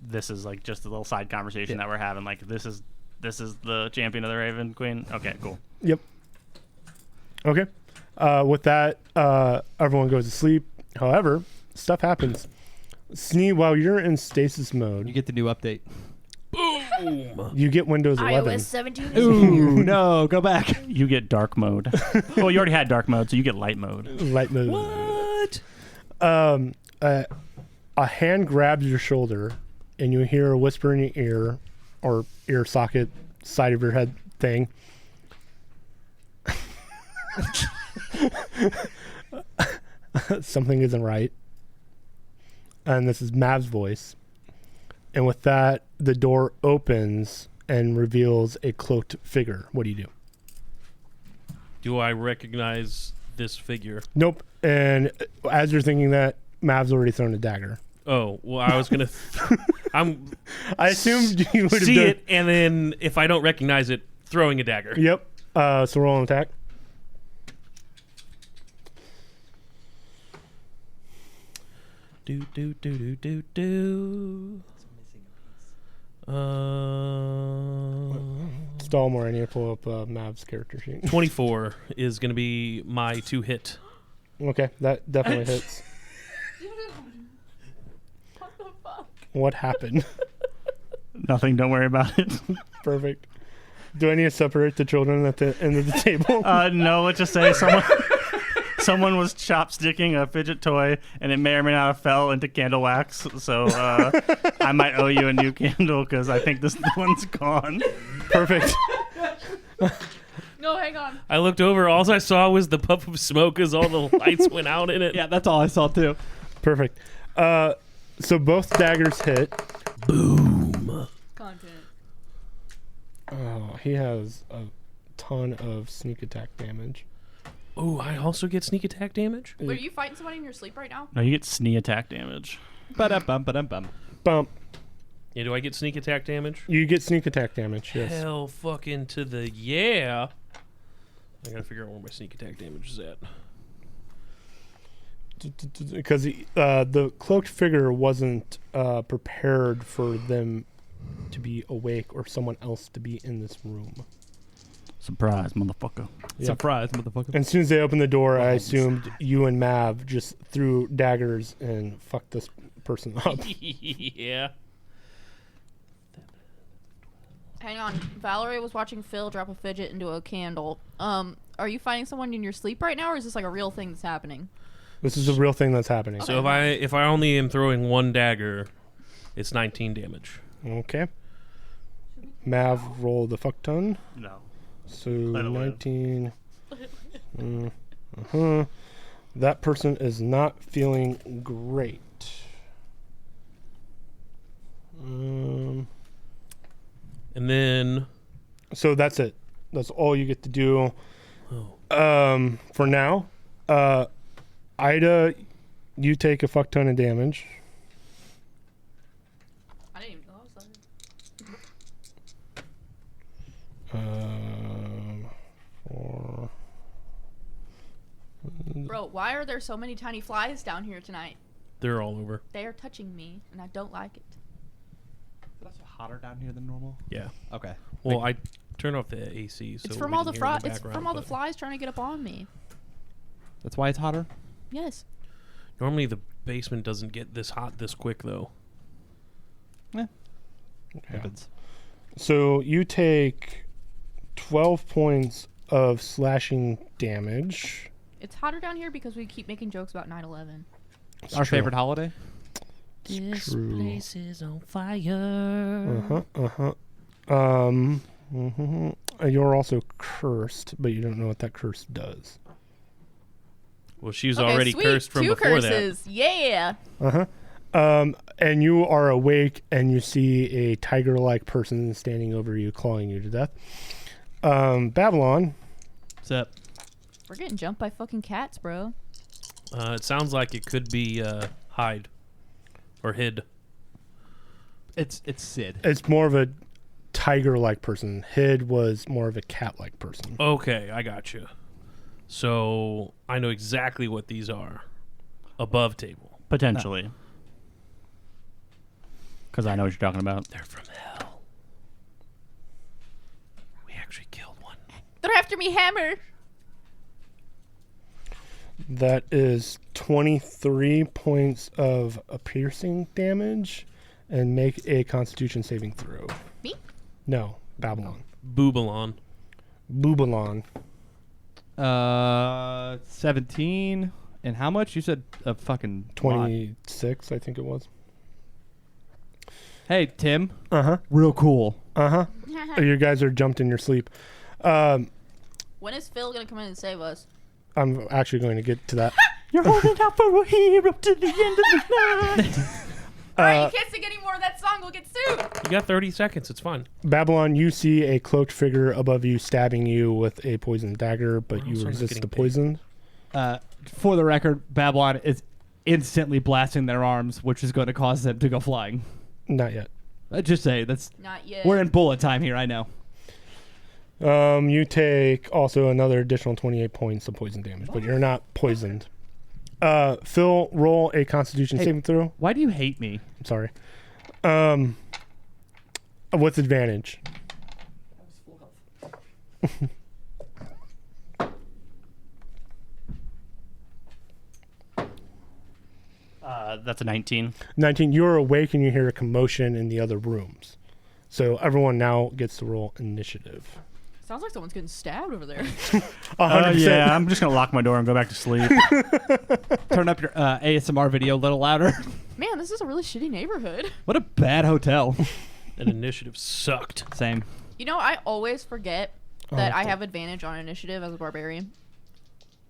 this is like just a little side conversation that we're having. Like this is the champion of the Raven Queen. Okay, cool. Yep. Okay. With that, everyone goes to sleep. However, stuff happens. Snee, while you're in stasis mode, You get the new update. you get Windows 11. iOS 17. Ooh, no, go back. You get dark mode. Well, you already had dark mode, so you get light mode. Light mode. What? A hand grabs your shoulder, and you hear a whisper in your ear, or ear socket, side of your head thing. Something isn't right. And this is Mav's voice. And with that, the door opens and reveals a cloaked figure. What do you do? Do I recognize this figure? Nope. And as you're thinking that, Mav's already thrown a dagger. Oh, well, I was gonna. I assumed you would have see done it, and then if I don't recognize it, throwing a dagger. Yep. So roll an attack. Do. Stall more. I need to pull up Mav's character sheet. 24 is gonna be my 2-hit. Okay, that definitely hits. What the fuck? What happened? Nothing. Don't worry about it. Perfect. Do I need to separate the children at the end of the table? No, let's just say someone was chopsticking a fidget toy, and it may or may not have fell into candle wax. So I might owe you a new candle because I think this one's gone. Perfect. No, hang on. I looked over. All I saw was the puff of smoke as all the lights went out in it. Yeah, that's all I saw, too. Perfect. So both daggers hit. Boom. Content. Oh, he has a ton of sneak attack damage. Oh, I also get sneak attack damage? Wait, are you fighting somebody in your sleep right now? No, you get snee attack damage. Ba-dum-bum. Bump. Yeah, do I get sneak attack damage? You get sneak attack damage, yes. Hell fucking to the yeah. I gotta figure out where my sneak attack damage is at. Because the cloaked figure wasn't prepared for them to be awake or someone else to be in this room. Surprise, motherfucker. Yep. Surprise, motherfucker. And as soon as they opened the door, I assumed you and Mav just threw daggers and fucked this person up. Yeah. Hang on. Valerie was watching Phil drop a fidget into a candle. Are you fighting someone in your sleep right now, or is this like a real thing that's happening? This is a real thing that's happening. So if I only am throwing one dagger, it's 19 damage. Okay. Mav, roll the fuck ton. No. So Let it live. 19. That person is not feeling great. And then So that's it. That's all you get to do. oh, For now, Ida, you take a fuck ton of damage. I didn't even know I was For Bro, why are there so many tiny flies down here tonight? they're all over. They are touching me, and I don't like it. That's hotter down here than normal. Yeah. Okay. Well, I turned off the AC, so It's from we all the can hear it in it's background, from all the but flies trying to get up on me. That's why it's hotter. Yes. Normally the basement doesn't get this hot this quick, though. Yeah. Happens. So you take 12 points of slashing damage. It's hotter down here because we keep making jokes about 9/11. It's Our true. favorite holiday. This true. place is on fire. You're also cursed, but you don't know what that curse does. Well, she's Okay, already sweet. cursed from 2 before curses. Yeah. And you are awake and you see a tiger-like person standing over you, clawing you to death. Babylon. What's up? We're getting jumped by fucking cats, bro. It sounds like it could be hide or hid. It's Sid. It's more of a tiger-like person. Hid was more of a cat-like person. Okay, I got you. So I know exactly what these are. Above table. Potentially. Because I know what you're talking about. They're from hell. We actually killed one. They're after me, hammer. That is 23 points of a piercing damage, and make a Constitution saving throw. Me? No, Babylon. Boobalon. Boobalon. 17. And how much? You said a fucking lot. 26, I think it was. Hey, Tim. Uh-huh. Real cool. Uh-huh. You guys are jumped in your sleep. When is Phil gonna come in and save us? I'm actually going to get to that. You're holding out for a hero to the end of the night. Alright, you can't sing any more of that song, we'll get sued. You got 30 seconds. It's fine. Babylon, you see a cloaked figure above you stabbing you with a poisoned dagger, but We're you also not resist getting the paid. poison. For the record, Babylon is instantly blasting their arms, which is going to cause them to go flying. Not yet. Just say that's Not yet. we're in bullet time here. I know. You take also another additional 28 points of poison damage, but you're not poisoned. Phil, roll a Constitution Hey. saving throw. Why do you hate me? I'm sorry. With advantage. That's a 19. 19. You're awake and you hear a commotion in the other rooms. So everyone now gets to roll initiative. Sounds like someone's getting stabbed over there. 100%. Yeah, I'm just going to lock my door and go back to sleep. Turn up your ASMR video a little louder. Man, this is a really shitty neighborhood. What a bad hotel. And initiative sucked. Same. You know, I always forget Oh, that I fuck. have advantage on initiative as a barbarian.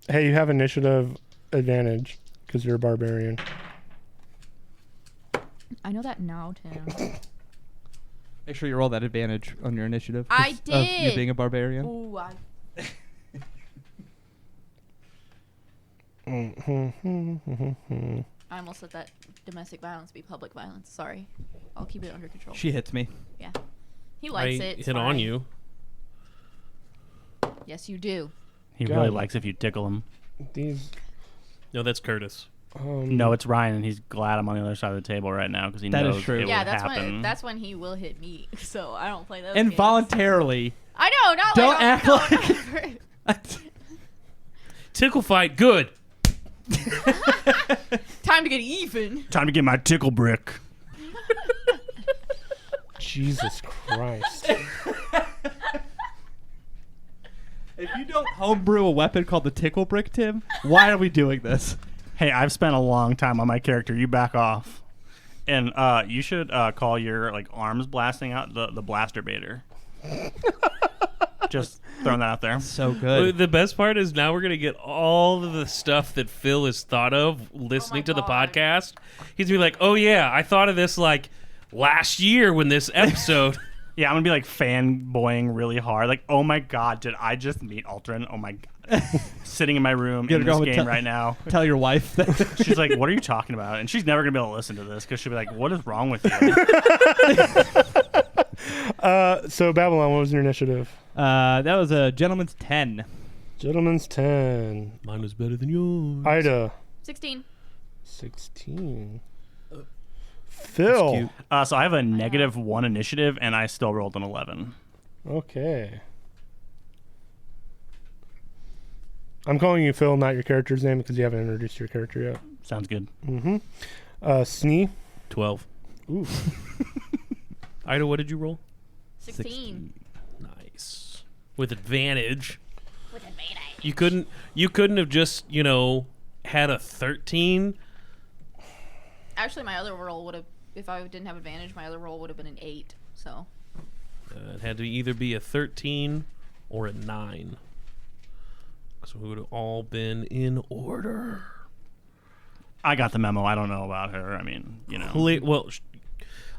Hey, you have initiative advantage because you're a barbarian. I know that now, Tim. Make sure you roll that advantage on your initiative. I 'cause of you did. being a barbarian. Ooh, I almost let that domestic violence be public violence. Sorry. I'll keep it under control. She hits me. Yeah. He likes I it. It's hit on fine. you. Yes, you do. He God. really likes if you tickle him. These. No, that's Curtis. No, it's Ryan, and he's glad I'm on the other side of the table right now because he That is knows true. it Yeah, will that's happen. when he will hit me. So I don't play those games. Involuntarily. I know, not Don't like act like. Tickle fight, good. time to get even. Time to get my tickle brick. Jesus Christ. If you don't homebrew a weapon called the tickle brick, Tim, why are we doing this? Hey, I've spent a long time on my character. You back off. And you should call your like arms blasting out the blaster baiter. Just throwing that out there. So good. The best part is now we're going to get all of the stuff that Phil has thought of listening to the God. podcast. He's going to be like, oh, yeah, I thought of this like last year when this episode. Yeah, I'm going to be like fanboying really hard. Like, oh my God, did I just meet Aldrin? Oh my God. Sitting in my room in this game right now. Tell your wife that. She's like, what are you talking about? And she's never going to be able to listen to this because she'll be like, what is wrong with you? So Babylon, what was your initiative? That was a gentleman's 10. Gentleman's 10. Mine was better than yours. Ida, 16. 16. Phil. cute. So I have a -1 initiative, and I still rolled an 11. Okay. I'm calling you Phil, not your character's name, because you haven't introduced your character yet. Sounds good. Mm-hmm. Snee. 12. Ooh. Ida, what did you roll? 16. Nice. With advantage. With advantage. You couldn't have just, had a 13. Actually, my other roll would have, if I didn't have advantage, my other roll would have been an 8. So. It had to either be a 13 or a 9. So we would have all been in order. I got the memo. I don't know about her. I mean, Well,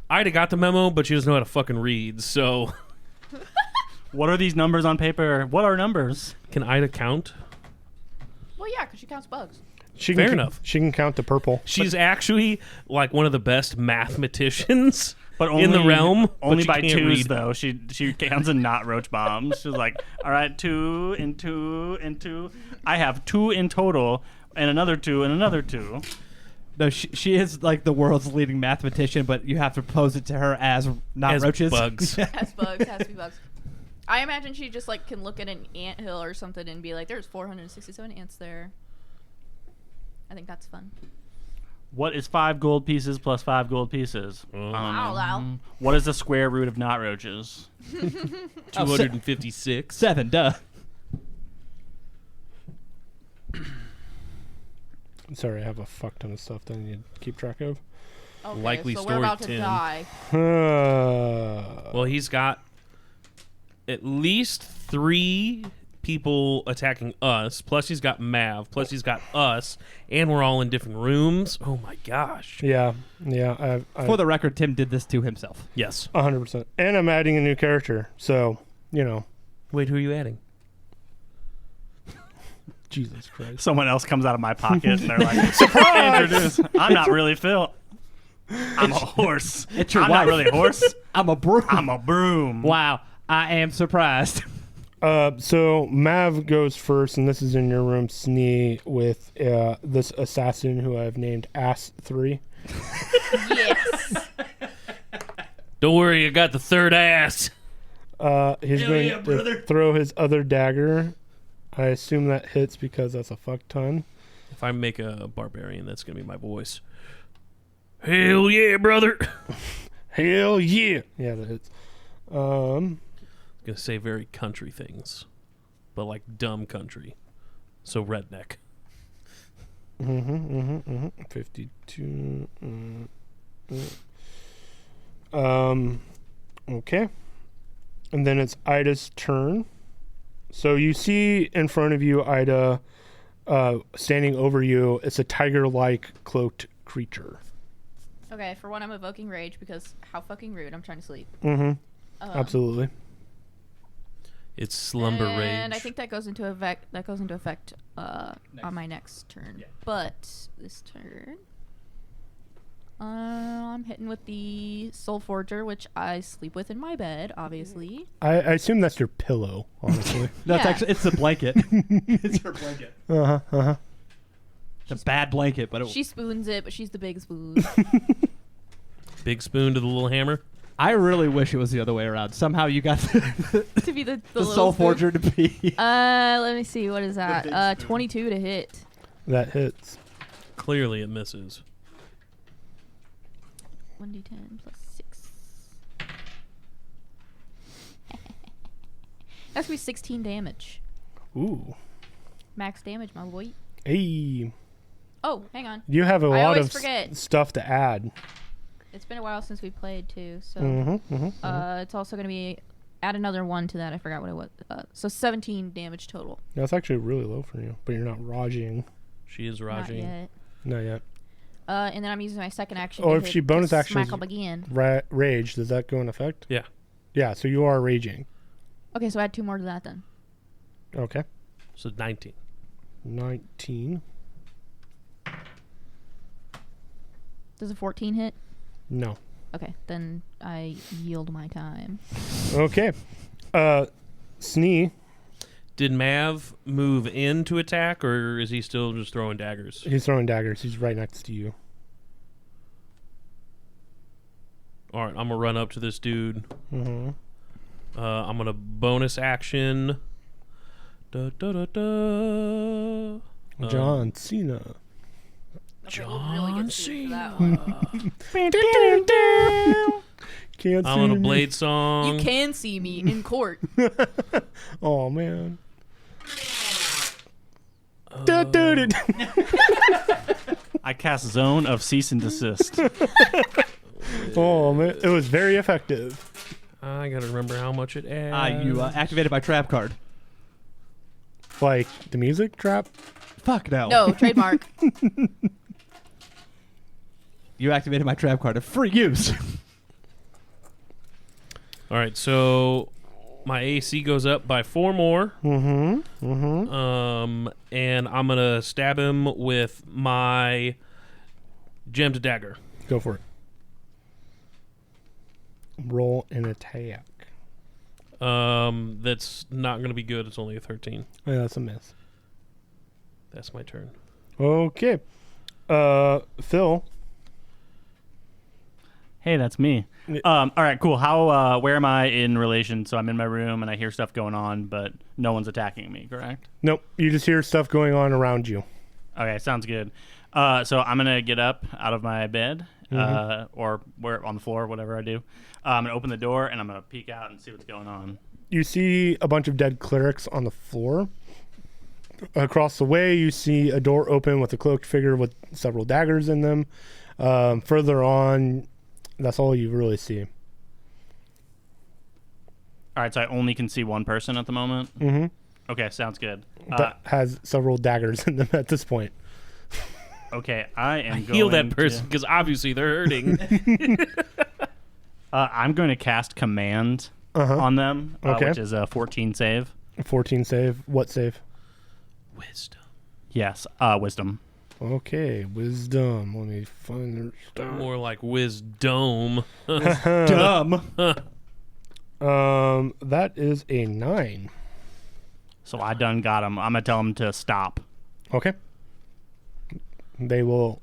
Ida got the memo, but she doesn't know how to fucking read, so... What are these numbers on paper? What are numbers? Can Ida count? Well, yeah, because she counts bugs. Fair enough. She can count to purple. She's actually like one of the best mathematicians But only, in the realm. Only but by she can't twos, read. though. She counts and not roach bombs. She's like, all right, 2 and 2 and 2. I have 2 in total, and another 2 and another 2. No, she is like the world's leading mathematician, but you have to pose it to her as not As roaches. bugs. Has bugs. Has to be bugs. I imagine she just like can look at an anthill or something and be like, "There's 467 ants there." I think that's fun. What is 5 gold pieces plus 5 gold pieces? Wow. What is the square root of not roaches? 256. 7, duh. I'm sorry, I have a fuck ton of stuff that I need to keep track of. Okay, Likely so story, we're about to Tim. die. Well, he's got at least 3 people attacking us, plus he's got Mav, plus he's got us, and we're all in different rooms. Oh my gosh. Yeah. I For the record, Tim did this to himself. Yes. 100%. And I'm adding a new character, so, Wait, who are you adding? Jesus Christ. Someone else comes out of my pocket, and they're like, surprise! Introduce. I'm not really Phil. I'm a horse. It's your I'm wife. not really a horse. I'm a broom. I'm a broom. Wow, I am surprised. So Mav goes first, and this is in your room, Snee, with this assassin who I've named Ass 3. Yes. Don't worry, I got the third ass. He's going to throw his other dagger. I assume that hits because that's a fuck ton. If I make a barbarian, that's going to be my voice. Hell yeah, brother. Hell yeah! Yeah, that hits. Going to say very country things, but like dumb country. So redneck. 52. Okay. And then it's Ida's turn. So you see in front of you, Ida, standing over you. It's a tiger-like cloaked creature. Okay, for one, I'm evoking rage because how fucking rude. I'm trying to sleep. Absolutely. It's slumber and rage. I think that goes into effect on my next turn. Yeah. But this turn, I'm hitting with the Soul Forger, which I sleep with in my bed, obviously. I assume that's your pillow, honestly. That's Yeah. actually it's a blanket. It's her blanket. It's a bad blanket, but She spoons it, but she's the big spoon. Big spoon to the little hammer. I really wish it was the other way around. Somehow you got To be the the little Soul spoon. Forger to be. Let me see. What is big that? spoon. 22 to hit. That hits. Clearly it misses. 1d10 plus 6. That's gonna be 16 damage. Ooh. Max damage, my boy. Hey. Oh, hang on. You have a I lot always of forget. stuff to add. It's been a while since we played too, so it's also gonna be add another one to that. I forgot what it was. So 17 damage total. That's actually really low for you, but you're not raging. She is Not raging. yet. Not yet. And then I'm using my second action. Or to if hit she bonus to actions- smack up again. Rage, does that go in effect? Yeah. Yeah, so you are raging. Okay, so add 2 more to that then. Okay. So 19. 19. Does a 14 hit? No. Okay, then I yield my time. Okay. Snee, Did Mav move in to attack, or is he still just throwing daggers? he's throwing daggers. He's right next to you. All right, I'm going to run up to this dude. Mm-hmm. I'm going to bonus action. Da, da, da, da. John Cena. John Cena. Can't see I'm on a me. blade song. You can see me in court. Oh, man. Du-du-du. I cast Zone of Cease and Desist. Oh, man. It was very effective. I got to remember how much it adds. You activated my trap card. Like the music trap? Fuck no. No, trademark. You activated my trap card of free use. All right, so my AC goes up by 4 more. Mm-hmm. Mm-hmm. And I'm going to stab him with my gemmed dagger. Go for it. Roll an attack. That's not going to be good. It's only a 13. Yeah, that's a miss. That's my turn. Okay. Phil. Hey, that's me. All right, cool. How? Where am I in relation? So I'm in my room and I hear stuff going on, but no one's attacking me. Correct? Nope. You just hear stuff going on around you. Okay, sounds good. So I'm gonna get up out of my bed, or where on the floor, whatever I do. I'm gonna open the door and I'm gonna peek out and see what's going on. You see a bunch of dead clerics on the floor. Across the way, you see a door open with a cloaked figure with several daggers in them. Further on, that's all you really see. All right, so I only can see one person at the moment. Mm-hmm. Okay, sounds good. That has several daggers in them at this point. Okay, I am going Heal that to- person because obviously they're hurting. I'm going to cast Command on them, Okay. which is a 14 save. 14 save. What save? Wisdom. Yes, Wisdom. Okay, wisdom. Let me find More like wisdom. Dumb. That is a 9. So I done got him. I'm going to tell him to stop. Okay. They will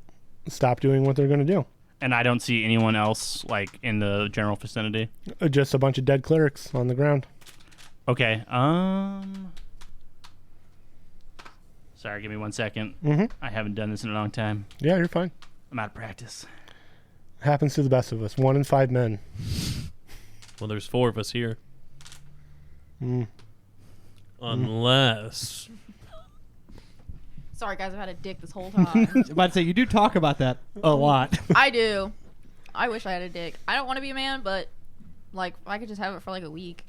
stop doing what they're going to do. And I don't see anyone else, like, in the general vicinity. Just a bunch of dead clerics on the ground. Okay, Sorry, give me 1 second. Mm-hmm. I haven't done this in a long time. Yeah, you're fine. I'm out of practice. Happens to the best of us. 1 in 5 men. Well, there's 4 of us here. Mm. Unless. Sorry, guys, I've had a dick this whole time. About to say, you do talk about that a lot. I do. I wish I had a dick. I don't want to be a man, but like I could just have it for like a week.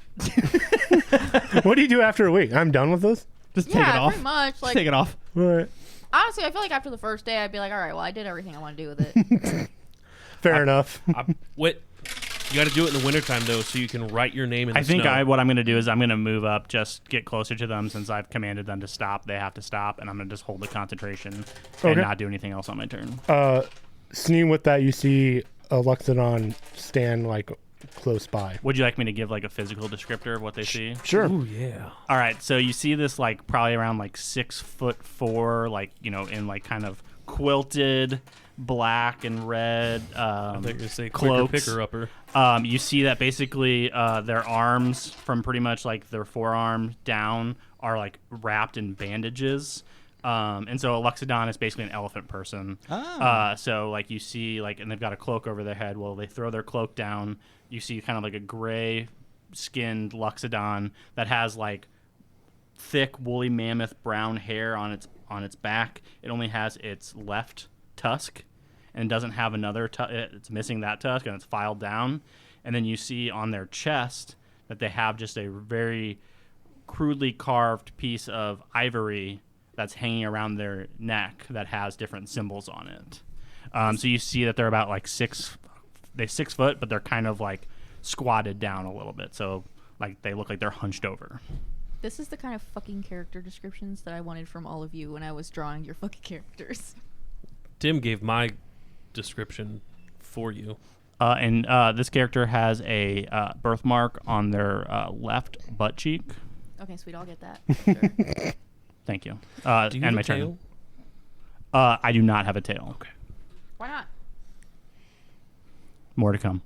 What do you do after a week? I'm done with this? Just take it Yeah, off. pretty much. Just Like take it off. All right. honestly, I feel like after the first day, I'd be like, all right, well, I did everything I want to do with it. Fair enough. Wait. You got to do it in the wintertime, though, so you can write your name in the I think snow. what I'm going to do is I'm going to move up, just get closer to them since I've commanded them to stop. They have to stop, and I'm going to just hold the concentration Okay. and not do anything else on my turn. Sneaking with that, you see a Luxodon stand like close by. Would you like me to give like a physical descriptor of what they see? Sure. Ooh, yeah. All right, so you see this like probably around like 6'4", like, you know, in like kind of quilted black and red I think you're going to say cloaks. picker-upper. You see that basically their arms from pretty much like their forearm down are like wrapped in bandages. And so a Luxodon is basically an elephant person. So like you see like, and they've got a cloak over their head. Well, they throw their cloak down. You see kind of like a gray skinned Luxodon that has like thick woolly mammoth brown hair on its back. It only has its left tusk and doesn't have another it's missing that tusk and it's filed down. And then you see on their chest that they have just a very crudely carved piece of ivory that's hanging around their neck that has different symbols on it. So you see that they're about like 6 foot, but they're kind of like squatted down a little bit. So like they look like they're hunched over. This is the kind of fucking character descriptions that I wanted from all of you when I was drawing your fucking characters. Tim gave my description for you. And this character has a birthmark on their left butt cheek. Okay, sweet, I'll get that. Sure. Thank you. Do you and have my a tail? turn. I do not have a tail. Okay. Why not? More to come.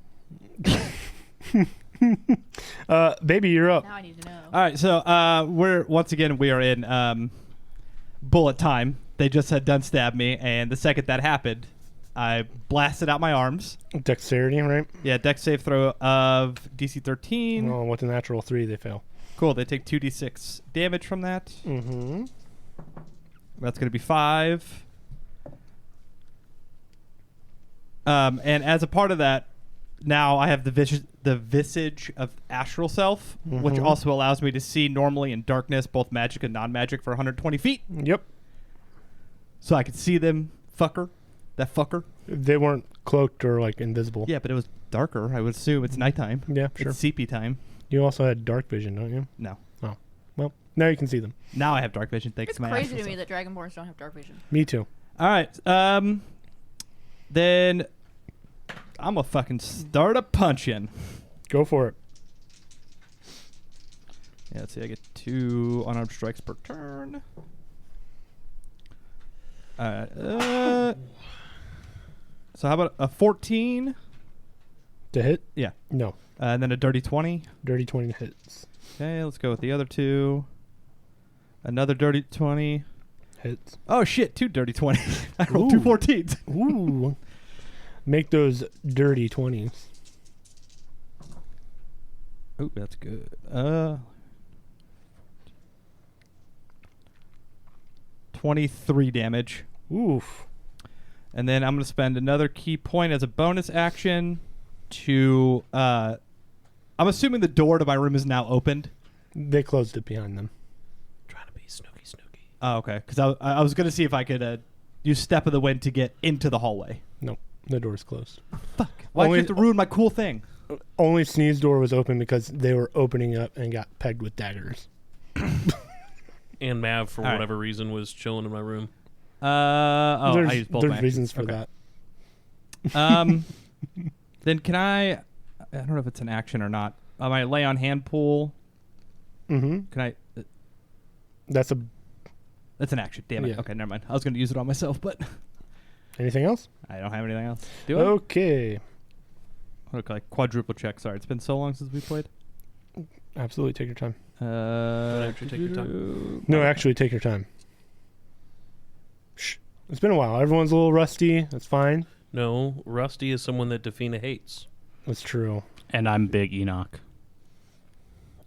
Baby, you're up. Now I need to know. All right, so we are in bullet time. They just had done stab me, and the second that happened, I blasted out my arms. Dexterity, right? Yeah, dex save throw of DC 13. Oh, with a natural 3, they fail. Cool. They take 2d6 damage from that. Mm-hmm. That's going to be 5. And as a part of that, now I have the visage of astral self, which Mhm. also allows me to see normally in darkness, both magic and non-magic, for 120 feet. Yep. So I could see them. That fucker. They weren't cloaked or like invisible. Yeah, but it was darker. I would assume it's nighttime. Yeah, sure. It's CP time. You also had dark vision, don't you? No. Oh. Well, now you can see them. Now I have dark vision thanks It's to my crazy astral to me self. that Dragonborns don't have dark vision. Me too. All right. Then I'm gonna fucking start a punching. Go for it. Yeah, let's see. I get 2 unarmed strikes per turn. So how about a 14? To hit? Yeah. No. And then a dirty 20. Dirty 20 hits. Okay, let's go with the other 2. Another dirty 20. Hits. Oh shit, 2 dirty 20. I rolled Ooh. 2 14s. Ooh. Make those dirty 20s. Oh, that's good. 23 damage. Oof. And then I'm going to spend another key point as a bonus action to... I'm assuming the door to my room is now opened. They closed it behind them. Trying to be snooky. Oh, okay. Because I was going to see if I could use Step of the Wind to get into the hallway. No, the door's closed. Fuck. Why'd you Only- have to ruin my cool thing? Only Sneeze door was open because they were opening up and got pegged with daggers. And Mav, for All right. whatever reason, was chilling in my room. I used both there's my reasons for actions. that. Okay. Then can I don't know if it's an action or not. My lay on hand pool. Mm-hmm. Can I? That's That's an action. Damn it. Yeah. Okay, never mind. I was going to use it on myself, but anything else? I don't have anything else. Do I? Okay. Okay, like quadruple check. Sorry, it's been so long since we played. Absolutely, take your time. Actually take your time. No, actually, take your time. Shh. It's been a while. Everyone's a little rusty. That's fine. No, Rusty is someone that Defina hates. That's true. And I'm Big Enoch.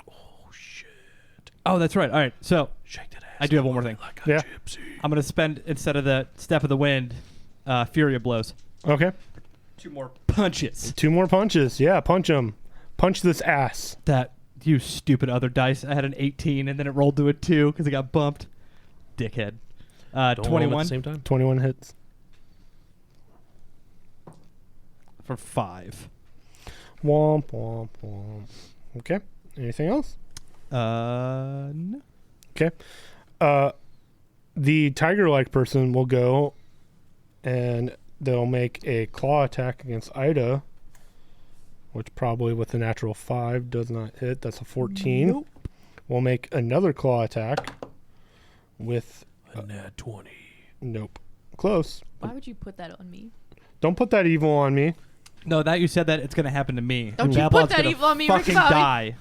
Oh, shit. Oh, that's right. All right, so Shake that ass. I do have one more thing. Like a Yeah. gypsy. I'm going to spend, instead of the Step of the Wind, Fury of Blows. Okay. 2 more punches. 2 more punches. Yeah, punch him. Punch this ass. That, you stupid other dice. I had an 18, and then it rolled to a 2 because it got bumped. Dickhead. Don't roll them at the 21 same time. 21 hits. for 5. Womp, womp, womp. Okay. Anything else? No. Okay. The tiger-like person will go and they'll make a claw attack against Ida, which probably with a natural 5 does not hit. That's a 14. Nope. We'll make another claw attack with... A nat 20. Nope. Close. Why would you put that on me? Don't put that evil on me. No, that you said that it's going to happen to me. Don't you Babylon's put that gonna evil on me, Ricky fucking Bobby.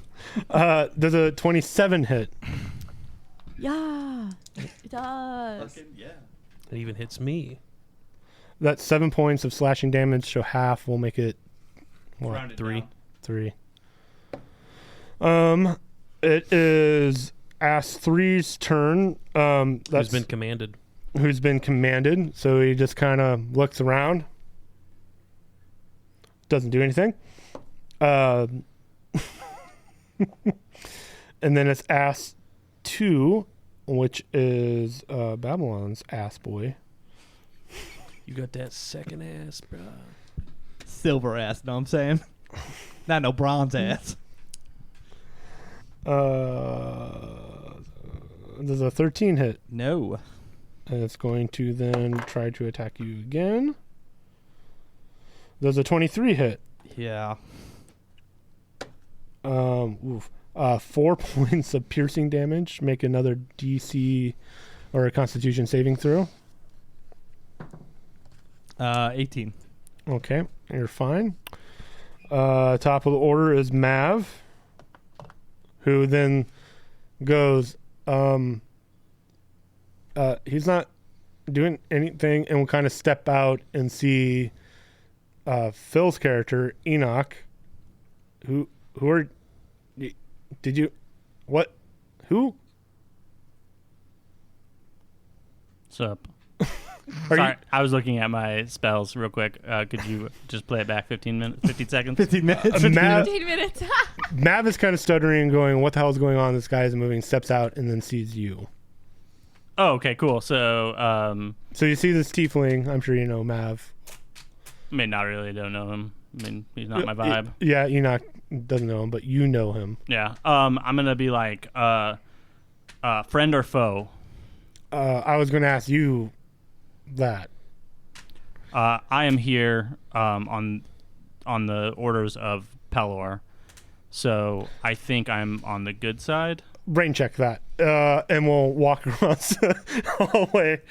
die. Does a 27 hit? Yeah, it does. It even hits me. That's 7 points of slashing damage, so half will make it Round it 3. down. 3. It is Ass 3's turn. Who's been commanded? Who's been commanded. So he just kind of looks around. Doesn't do anything. And then it's Ass 2, which is Babylon's ass boy. You got that second ass, bro. Silver ass, know what I'm saying? Not no bronze ass. Does a 13 hit? No. And it's going to then try to attack you again. Does a 23 hit? Yeah. 4 points of piercing damage. Make another DC or a Constitution saving throw. 18. Okay, you're fine. Top of the order is Mav, who then goes, he's not doing anything and will kind of step out and see Phil's character, Enoch, who are, did you, what, who? Sup? Are Sorry, you, I was looking at my spells real quick. Could you just play it back 15 seconds? 15 minutes. 15 Mav, 15 minutes. Mav is kind of stuttering and going, what the hell is going on? This guy is moving, steps out, and then sees you. Oh, okay, cool. So, So you see this tiefling. I'm sure you know Mav. I mean, not really. Don't know him. I mean, he's not my vibe. Yeah, Enoch doesn't know him, but you know him. Yeah. I'm gonna be like, friend or foe. I was going to ask you that. I am here on the orders of Pelor, so I think I'm on the good side. Brain check that. And we'll walk across the hallway,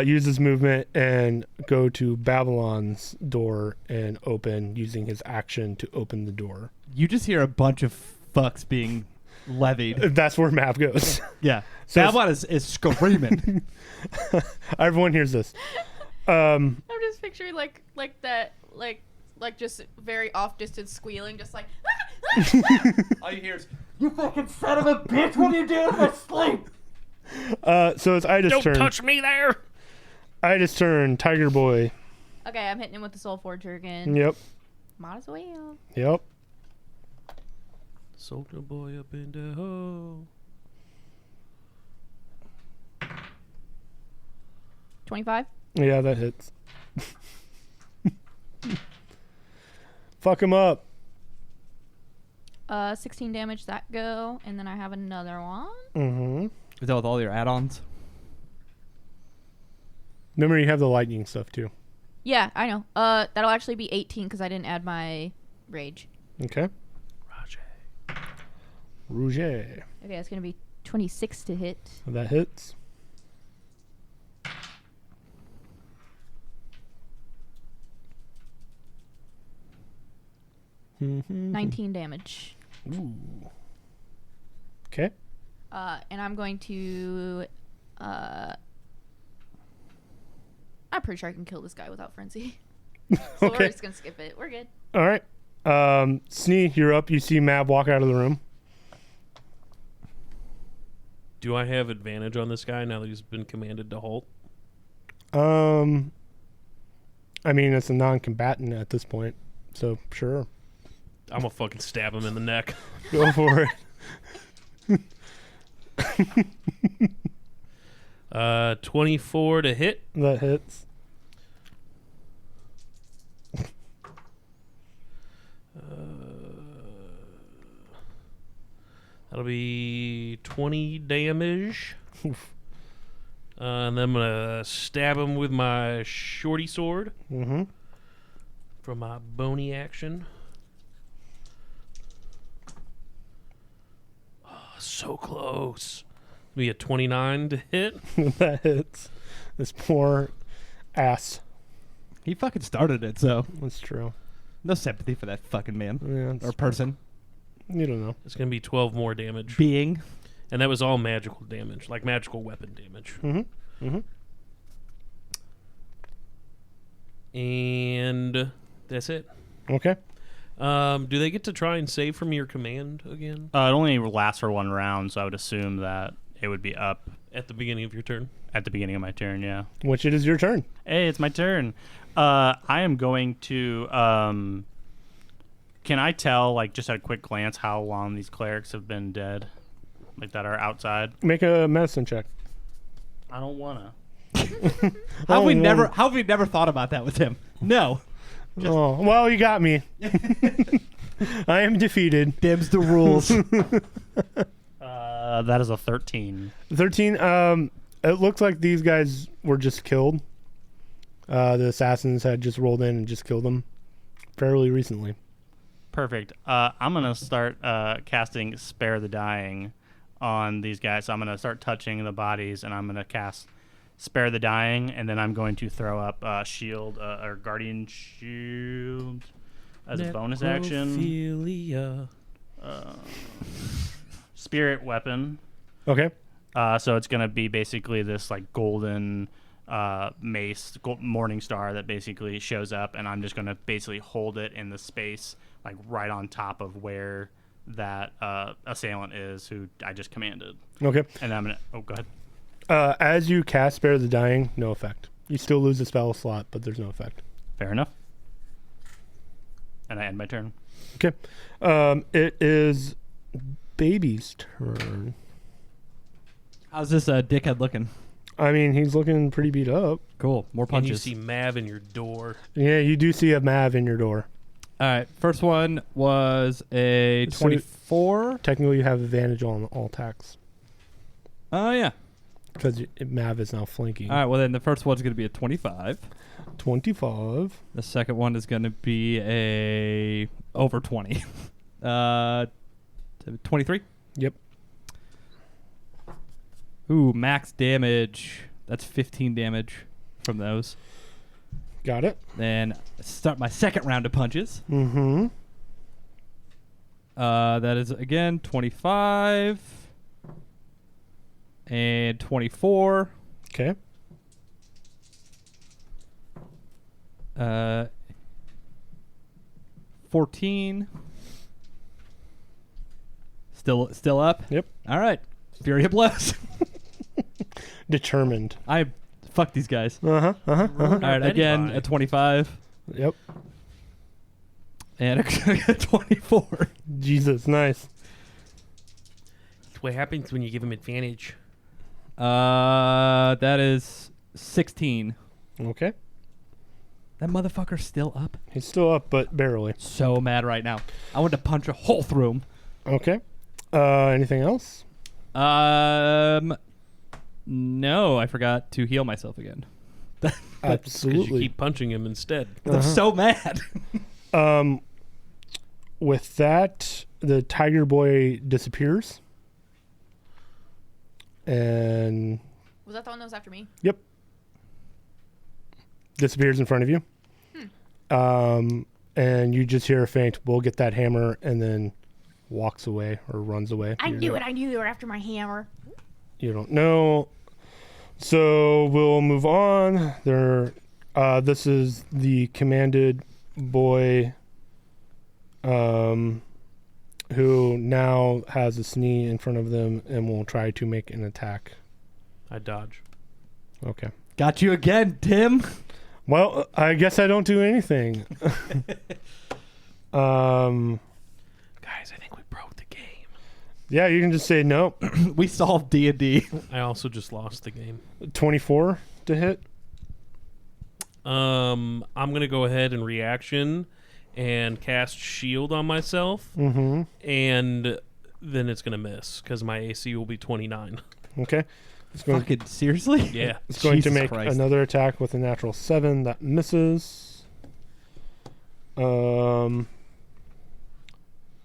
use his movement, and go to Babylon's door and open, using his action to open the door. You just hear a bunch of fucks being levied. That's where Mav goes. Yeah. So Babylon is screaming. Everyone hears this. I'm just picturing like that, like just very off distance squealing, just like. All you hear is, "You fucking son of a bitch! What are you doing in my sleep?" So it's Ida's Don't turn. touch me there. Ida's turn. Tiger Boy. Okay, I'm hitting him with the Soul Forger again. Yep. Might as well. Yep. Soldier boy up in the hole. 25. Yeah, that hits. Fuck him up. 16 damage that go, and then I have another one. Mm-hmm. Is that with all your add-ons? Remember, you have the lightning stuff too. Yeah, I know. That'll actually be 18 because I didn't add my rage. Okay. Roger. Rouge. Okay, it's gonna be 26 to hit. That hits. Mm-hmm. 19 damage. Ooh. Okay. And I'm going to. I'm pretty sure I can kill this guy without frenzy. So Okay. we're just gonna skip it. We're good. All right. Snee, you're up. You see Mab walk out of the room. Do I have advantage on this guy now that he's been commanded to halt? I mean, it's a non-combatant at this point, so sure, I'm gonna fucking stab him in the neck. go for it. 24 to hit. That hits. That'll be 20 damage. And then I'm gonna stab him with my shorty sword Mm-hmm. for my bony action. Oh, so close. Be a 29 to hit. That hits. This poor ass. He fucking started it, so That's true. no sympathy for that fucking man Yeah, it's or person. You don't know. It's going to be 12 more damage. Being. And that was all magical damage, like magical weapon damage. Mm-hmm. Mm-hmm. And that's it. Okay. Do they get to try and save from your command again It only lasts for 1 round, so I would assume that it would be up at the beginning of your turn? at the beginning of my turn, yeah. Which it is your turn. Hey, it's my turn. I am going to... can I tell, like, just at a quick glance how long these clerics have been dead? Like, that are outside? Make a medicine check. I don't want to. How have we Oh, never thought about that with him? No. Oh, well, you got me. I am defeated. Dim's the rules. That is a 13. 13. It looks like these guys were just killed. The assassins had just rolled in and just killed them fairly recently. Perfect. I'm going to start casting Spare the Dying on these guys. So I'm going to start touching the bodies, and I'm going to cast Spare the Dying, and then I'm going to throw up Shield or Guardian Shield as a bonus action. Necrophilia. Spirit Weapon. Okay. So it's going to be basically this like golden mace, morning star that basically shows up, and I'm just going to basically hold it in the space like right on top of where that assailant is who I just commanded. Okay. And I'm going to... Oh, go ahead. As you cast Spare the Dying, no effect. You still lose a spell slot, but there's no effect. Fair enough. And I end my turn. Okay. It is Baby's turn. How's this dickhead looking? I mean, he's looking pretty beat up. Cool. More And you punches. see Mav in your door. Yeah, you do see a Mav in your door. All right. First one was a So- 24. Technically, you have advantage on all attacks Oh, yeah. because Mav is now flanking. All right. Well, then the first one's going to be a 25. 25. The second one is going to be a over 20. 23. Yep. Ooh, max damage. That's 15 damage from those. Got it. Then start my second round of punches. Mm-hmm. That is again 25 and 24. Okay. 14. Still up. Yep. All right. Fury of blows. Determined. Fuck these guys. Uh-huh. Uh-huh. Uh-huh. All right. Again, a 25 Yep. and a 24. Jesus, nice. It's what happens when you give him advantage. That is 16. Okay. That motherfucker's still up. He's still up, but barely. So mad right now. I want to punch a hole through him. Okay. Anything else? No, I forgot to heal myself again. Because you Absolutely. keep punching him instead. I'm so mad. With that, the Tiger Boy disappears. And Was that the one that was after me? disappears in front of you. And you just hear a faint, we'll get that hammer, and then walks away or runs away. I knew it. I knew they were after my hammer. You don't know. So we'll move on. This is the commanded boy who now has a Snee in front of them and will try to make an attack. I dodge. Okay. Got you again, Tim. Well, I guess I don't do anything. Guys, I think we broke the game. Yeah, you can just say no. We solved D&D. I also just lost the game. 24 to hit. I'm going to go ahead and reaction and cast shield on myself. Mm-hmm. And then it's going to miss because my AC will be 29. Okay. It's going, Fucking seriously? Yeah. it's going to Jesus make Christ. another attack with a natural 7 that misses.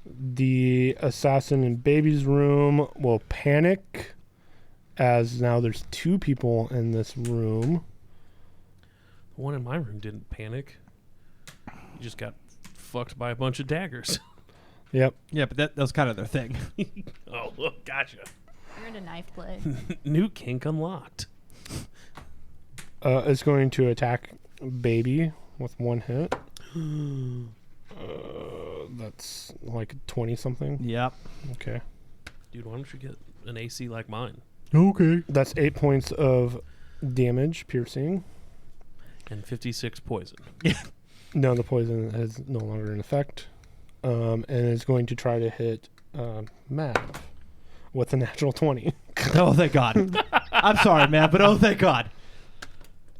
The assassin in baby's room will panic as now there's 2 people in this room. one in my room didn't panic. He just got fucked by a bunch of daggers. Yep. Yeah, but that was kind of their thing. Oh, gotcha. You're into knife play. New kink unlocked. Is going to attack baby with 1 hit. That's like 20 something. Yep. Okay. Dude, why don't you get an AC like mine? Okay. That's 8 points of damage, piercing. And 56 poison. No, the poison is no longer in effect. And is going to try to hit Mav with a natural 20. Oh, thank God. I'm sorry, man, but oh, thank God.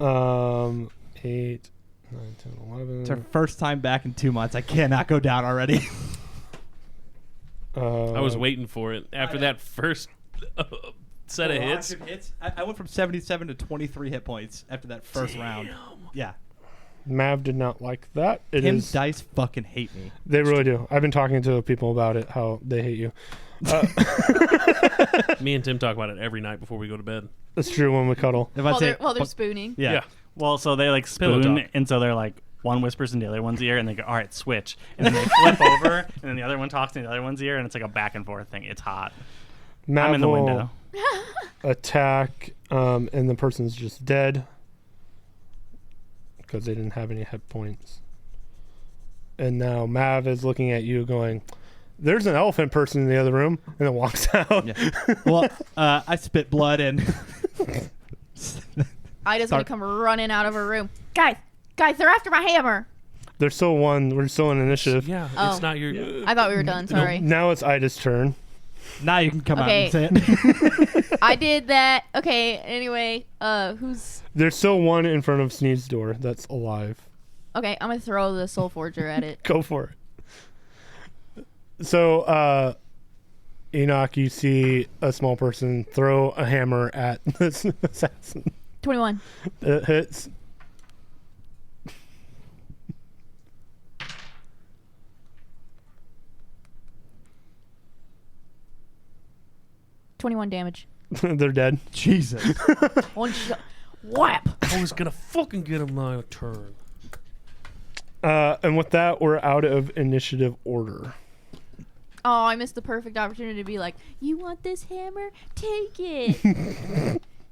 8, 9, 10, 11. It's our first time back in 2 months. I cannot go down already. I was waiting for it. After that first set of hits. I went from 77 to 23 hit points after that first round. Yeah. Mav did not like that. Tim's dice fucking hate me. They really do. I've been talking to people about it, how they hate you. Me and Tim talk about it every night before we go to bed. That's true when we cuddle. If I say, While they're spooning. yeah. Well, so they like Pillow spoon, talk. and so they're like one whispers in the other one's ear, and they go, "All right, switch," and then they flip over, and then the other one talks in the other one's ear, and it's like a back and forth thing. It's hot. Mav I'm in the will window. attack, and the person's just dead because they didn't have any hit points. And now Mav is looking at you, going, "There's an elephant person in the other room," and then walks out. Yeah. Well, I spit blood and Ida's gonna come running out of her room. Guys, they're after my hammer. There's still one. We're still in initiative. Yeah, Oh. it's not your... I thought we were done. Sorry. Now it's Ida's turn. now you can come Okay. out and say it. I did that. Okay. Anyway, who's? There's still one in front of Sneed's door that's alive. Okay, I'm gonna throw the soul forger at it. Go for it. So, Enoch, you see a small person throw a hammer at this assassin. 21. It hits. Damage. They're dead. Jesus. One shot. Whap. I was going to fucking get him my turn. And with that, we're out of initiative order. Oh, I missed the perfect opportunity to be like, "You want this hammer? Take it."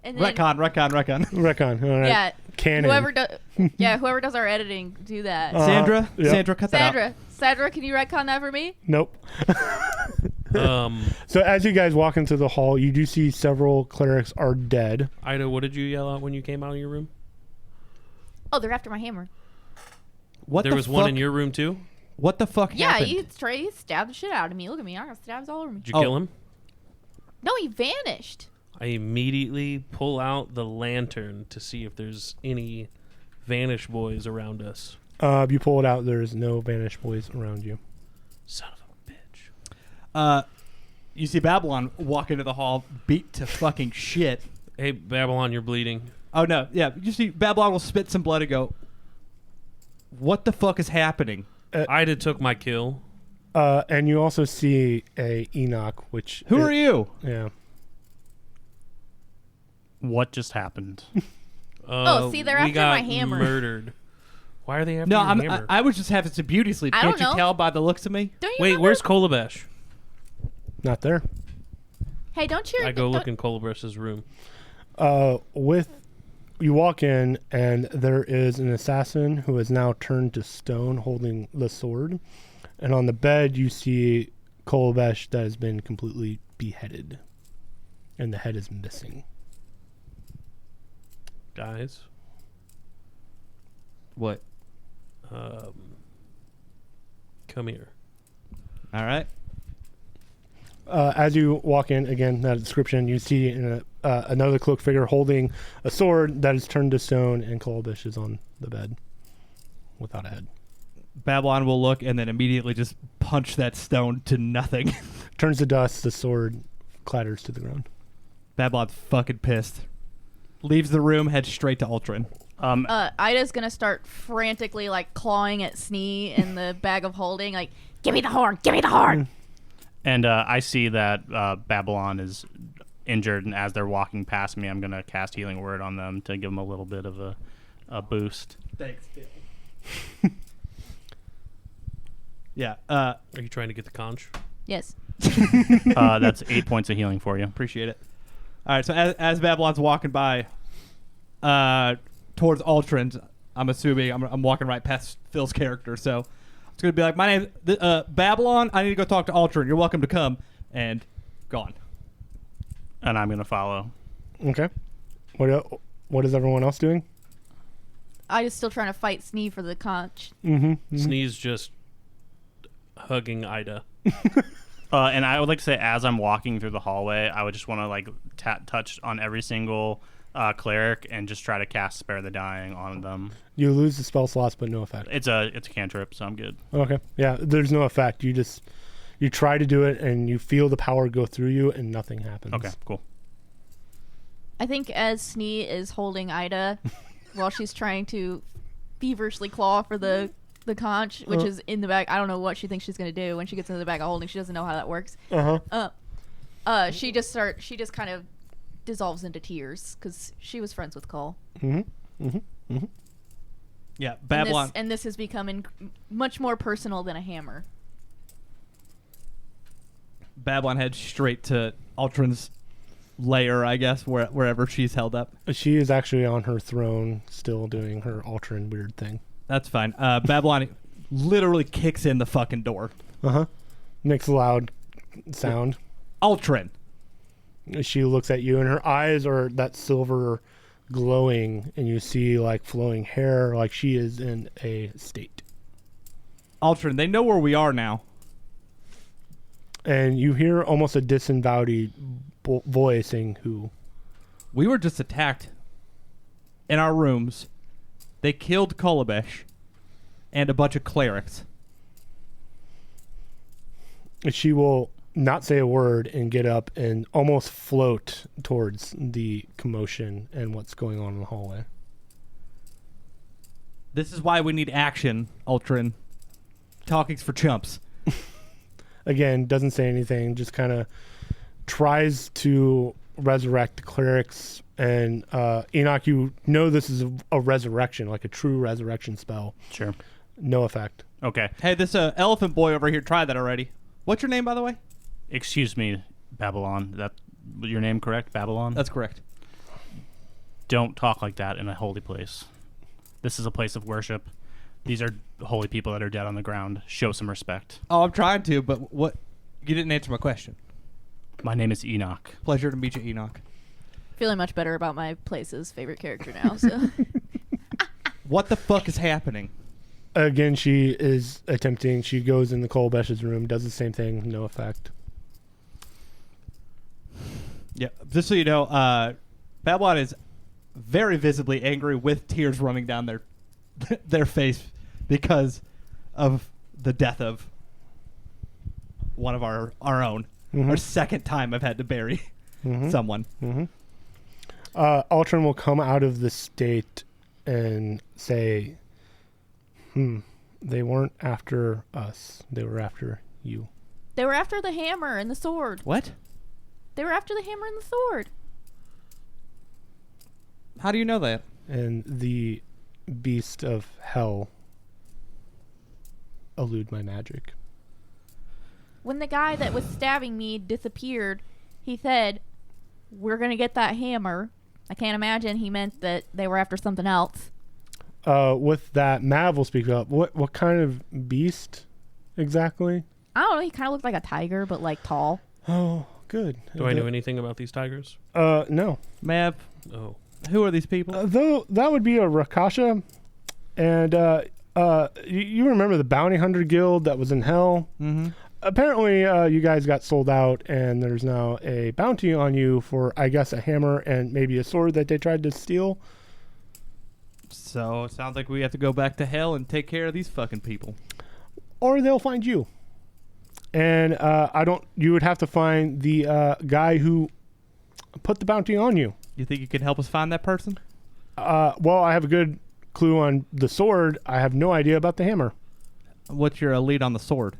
And then, Retcon. Recon. All right. yeah, Canon. whoever does our editing, do that. Sandra? yeah. Sandra, cut that out. Sandra, can you retcon that for me? Nope. Um, So as you guys walk into the hall, you do see several clerics are dead. Ida, what did you yell out when you came out of your room? Oh, they're after my hammer. What There the was fuck? one in your room too? What the fuck Yeah, happened? he stabbed the shit out of me. Look at me, I got stabs all over me. Did you Oh. kill him? No, he vanished. I immediately pull out the lantern to see if there's any Vanish boys around us. You pull it out. There's no Vanished boys around you. Son of a bitch. You see Babylon walk into the hall, beat to fucking shit. Hey, Babylon, you're bleeding. Oh, no. Yeah, you see Babylon will spit some blood and go, what the fuck is happening? Ida took my kill. And you also see a Enoch, which... Who are you? Yeah. What just happened? See, they're we after got my hammer. Murdered. Why are they after No, your I hammer? was just having some beauty sleep. I Can't don't you know. tell by the looks of me? Don't you Wait, remember? where's Kolabesh? Not there. Hey, don't you? I go don't- look in Kolabesh's room. You walk in, and there is an assassin who is now turned to stone holding the sword. And on the bed, you see Kolabesh that has been completely beheaded. And the head is missing. Guys, What? come here. All right. As you walk in, again, that description, you see another cloaked figure holding a sword that is turned to stone, and Kolabesh is on the bed without a head. Babylon will look and then immediately just punch that stone to nothing. Turns to dust, the sword clatters to the ground. Babylon's fucking pissed. Leaves the room, heads straight to Ultron. Ida's gonna start frantically like clawing at Snee in the bag of holding, like, "Give me the horn! Give me the horn!" And I see that Babylon is injured, and as they're walking past me, I'm going to cast Healing Word on them to give them a little bit of a boost. Thanks, Phil. Yeah. Are you trying to get the conch? Yes. That's 8 points of healing for you. Appreciate it. All right. So as Babylon's walking by, towards Ultron, I'm assuming I'm walking right past Phil's character, so it's gonna be like, my name, Babylon. I need to go talk to Ultron. You're welcome to come, and gone. And I'm gonna follow. Okay. What is everyone else doing? I was still trying to fight Snee for the conch. Sneeze just hugging Ida. And I would like to say, as I'm walking through the hallway, I would just want to like touch on every single cleric and just try to cast Spare the Dying on them. You lose the spell slots, but no effect. It's a cantrip, so I'm good. Okay. Yeah, there's no effect. You try to do it, and you feel the power go through you, and nothing happens. Okay, cool. I think as Snee is holding Ida while she's trying to feverishly claw for the conch, which is in the bag. I don't know what she thinks she's gonna do when she gets into the bag of holding. She doesn't know how that works. She just kind of dissolves into tears because she was friends with Cole. Yeah, Babylon. And this is becoming much more personal than a hammer. Babylon heads straight to Ultron's lair, I guess, wherever she's held up. She is actually on her throne, still doing her Ultron weird thing. That's fine. Babylon literally kicks in the fucking door. Makes a loud sound. Ultron. She looks at you, and her eyes are that silver glowing, and you see like flowing hair, like she is in a state. Ultron, they know where we are now. And you hear almost a disembodied voice saying, "Who?" We were just attacked in our rooms. They killed Kolobesh and a bunch of clerics. She will not say a word and get up and almost float towards the commotion and what's going on in the hallway. This is why we need action, Ultron. Talking's for chumps. Again, doesn't say anything, just kind of tries to resurrect the clerics. And Enoch, you know this is a resurrection, like a true resurrection spell. Sure. No effect. Okay. Hey, this elephant boy over here tried that already. What's your name, by the way? Excuse me, Babylon. That your name correct? Babylon? That's correct. Don't talk like that in a holy place. This is a place of worship. These are holy people that are dead on the ground. Show some respect. Oh, I'm trying to, but what? You didn't answer my question. My name is Enoch. Pleasure to meet you, Enoch. Feeling much better about my place's favorite character now. So What the fuck is happening? Again, she is attempting. She goes in the Kolbesh's room, does the same thing, no effect. Yeah, just so you know, Babylon is very visibly angry with tears running down their face because of the death of one of our own. Our second time I've had to bury someone. Ultron will come out of the state and say, they weren't after us. They were after you. they were after the hammer and the sword. What? They were after the hammer and the sword. How do you know that? And the beast of hell elude my magic. When the guy that was stabbing me disappeared, he said, "We're going to get that hammer." I can't imagine he meant that they were after something else. With that, Mav will speak up. What kind of beast exactly? I don't know. He kind of looked like a tiger, but like tall. Oh, good. Do I know anything about these tigers? No. Mav, Oh. who are these people? Though that would be a Rakasha, and you remember the bounty hunter guild that was in hell? Mm-hmm. Apparently, you guys got sold out, and there's now a bounty on you for, I guess, a hammer and maybe a sword that they tried to steal. So it sounds like we have to go back to hell and take care of these fucking people. Or they'll find you. And you would have to find the guy who put the bounty on you. You think you could help us find that person? Well, I have a good clue on the sword. I have no idea about the hammer. What's your lead on the sword?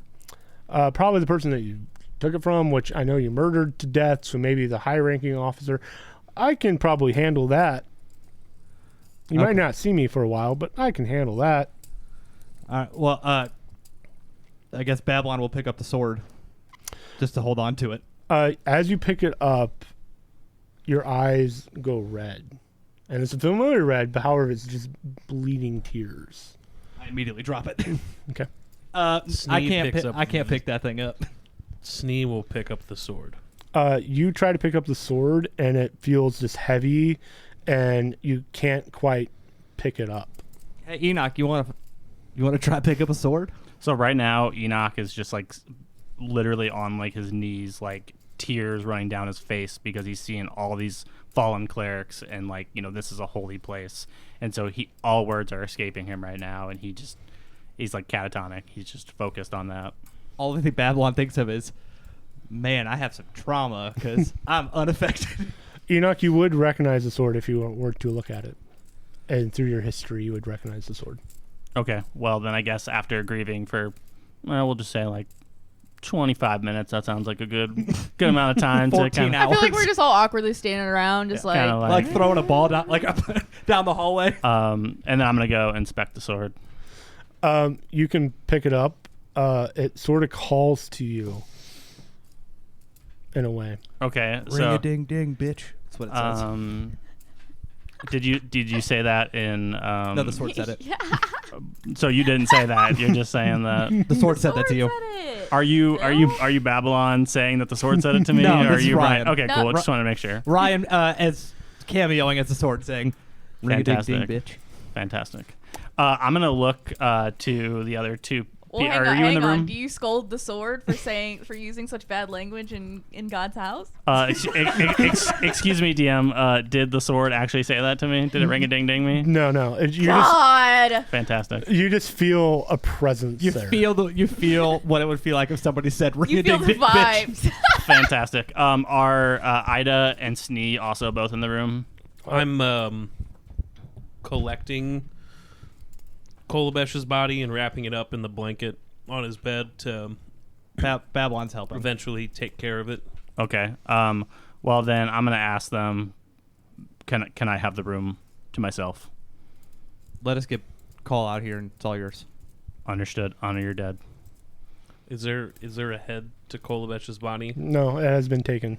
Probably the person that you took it from, which I know you murdered to death, so maybe the high-ranking officer. I can probably handle that. You might not see me for a while, but I can handle that. All right. Well, I guess Babylon will pick up the sword just to hold on to it. As you pick it up, your eyes go red. And it's a familiar red, but however, it's just bleeding tears. I immediately drop it. Okay. I can't pick that thing up. Snee will pick up the sword. You try to pick up the sword, and it feels just heavy, and you can't quite pick it up. Hey, Enoch, you want to try to pick up a sword? So right now, Enoch is just like literally on like his knees, like tears running down his face because he's seeing all these fallen clerics, and like, you know, this is a holy place, and so all words are escaping him right now, and he's like catatonic. He's just focused on that. All the thing Babylon thinks of is, man, I have some trauma because I'm unaffected. Enoch, you would recognize the sword if you were to look at it. And through your history, you would recognize the sword. Okay, well then I guess after grieving for, well, we'll just say like 25 minutes. That sounds like a good amount of time to 14 kind I hours. feel like we're just all awkwardly standing around, just like, kinda like throwing a ball down, like down the hallway. and then I'm gonna go inspect the sword. You can pick it up. It sort of calls to you in a way. Okay, Ring so a ding ding, bitch. That's what it says. did you say that in? No, the sword said it. yeah. So you didn't say that. You're just saying that. The sword said that to you. Are you Babylon saying that the sword said it to me? No, or this are is you Ryan. Okay, No. cool. I just want to make sure. Ryan as cameoing as the sword saying, "Ring a ding ding, Fantastic. bitch." Fantastic. I'm gonna look to the other two. Well, are hang you on, in the room? Do you scold the sword for using such bad language in God's house? Excuse me, DM. Did the sword actually say that to me? Did it ring a ding ding me? No. You God. Fantastic. just feel a presence You there. you feel what it would feel like if somebody said, "Ring You a feel ding the ding, bitch." vibes. Fantastic. Are Ida and Snee also both in the room? I'm collecting Kolobesh's body and wrapping it up in the blanket on his bed to Babylon's helping. eventually take care of it. Okay. Well, then I'm gonna ask them. Can I have the room to myself? Let us get call out here, and it's all yours. Understood. Honor your dead. Is there a head to Kolobesh's body? No, it has been taken.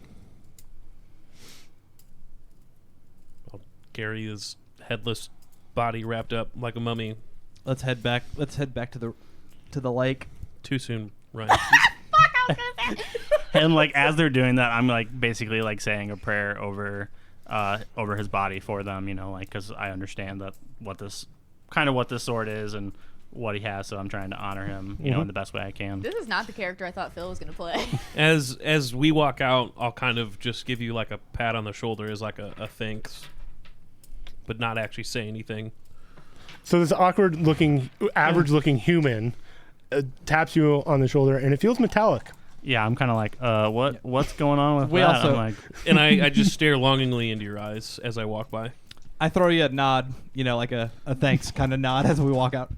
I'll carry his headless body wrapped up like a mummy. Let's head back to the lake. Too soon, Ryan. And like as they're doing that, I'm like basically like saying a prayer over his body for them, you know, like because I understand that what this sword is and what he has, so I'm trying to honor him, you know, in the best way I can. This is not the character I thought Phil was going to play. As we walk out, I'll kind of just give you like a pat on the shoulder as like a thanks, but not actually say anything. So this awkward-looking, average-looking human taps you on the shoulder, and it feels metallic. Yeah, I'm kind of like, what's going on with We that? also- I'm like, And I just stare longingly into your eyes as I walk by. I throw you a nod, you know, like a thanks kind of nod as we walk out.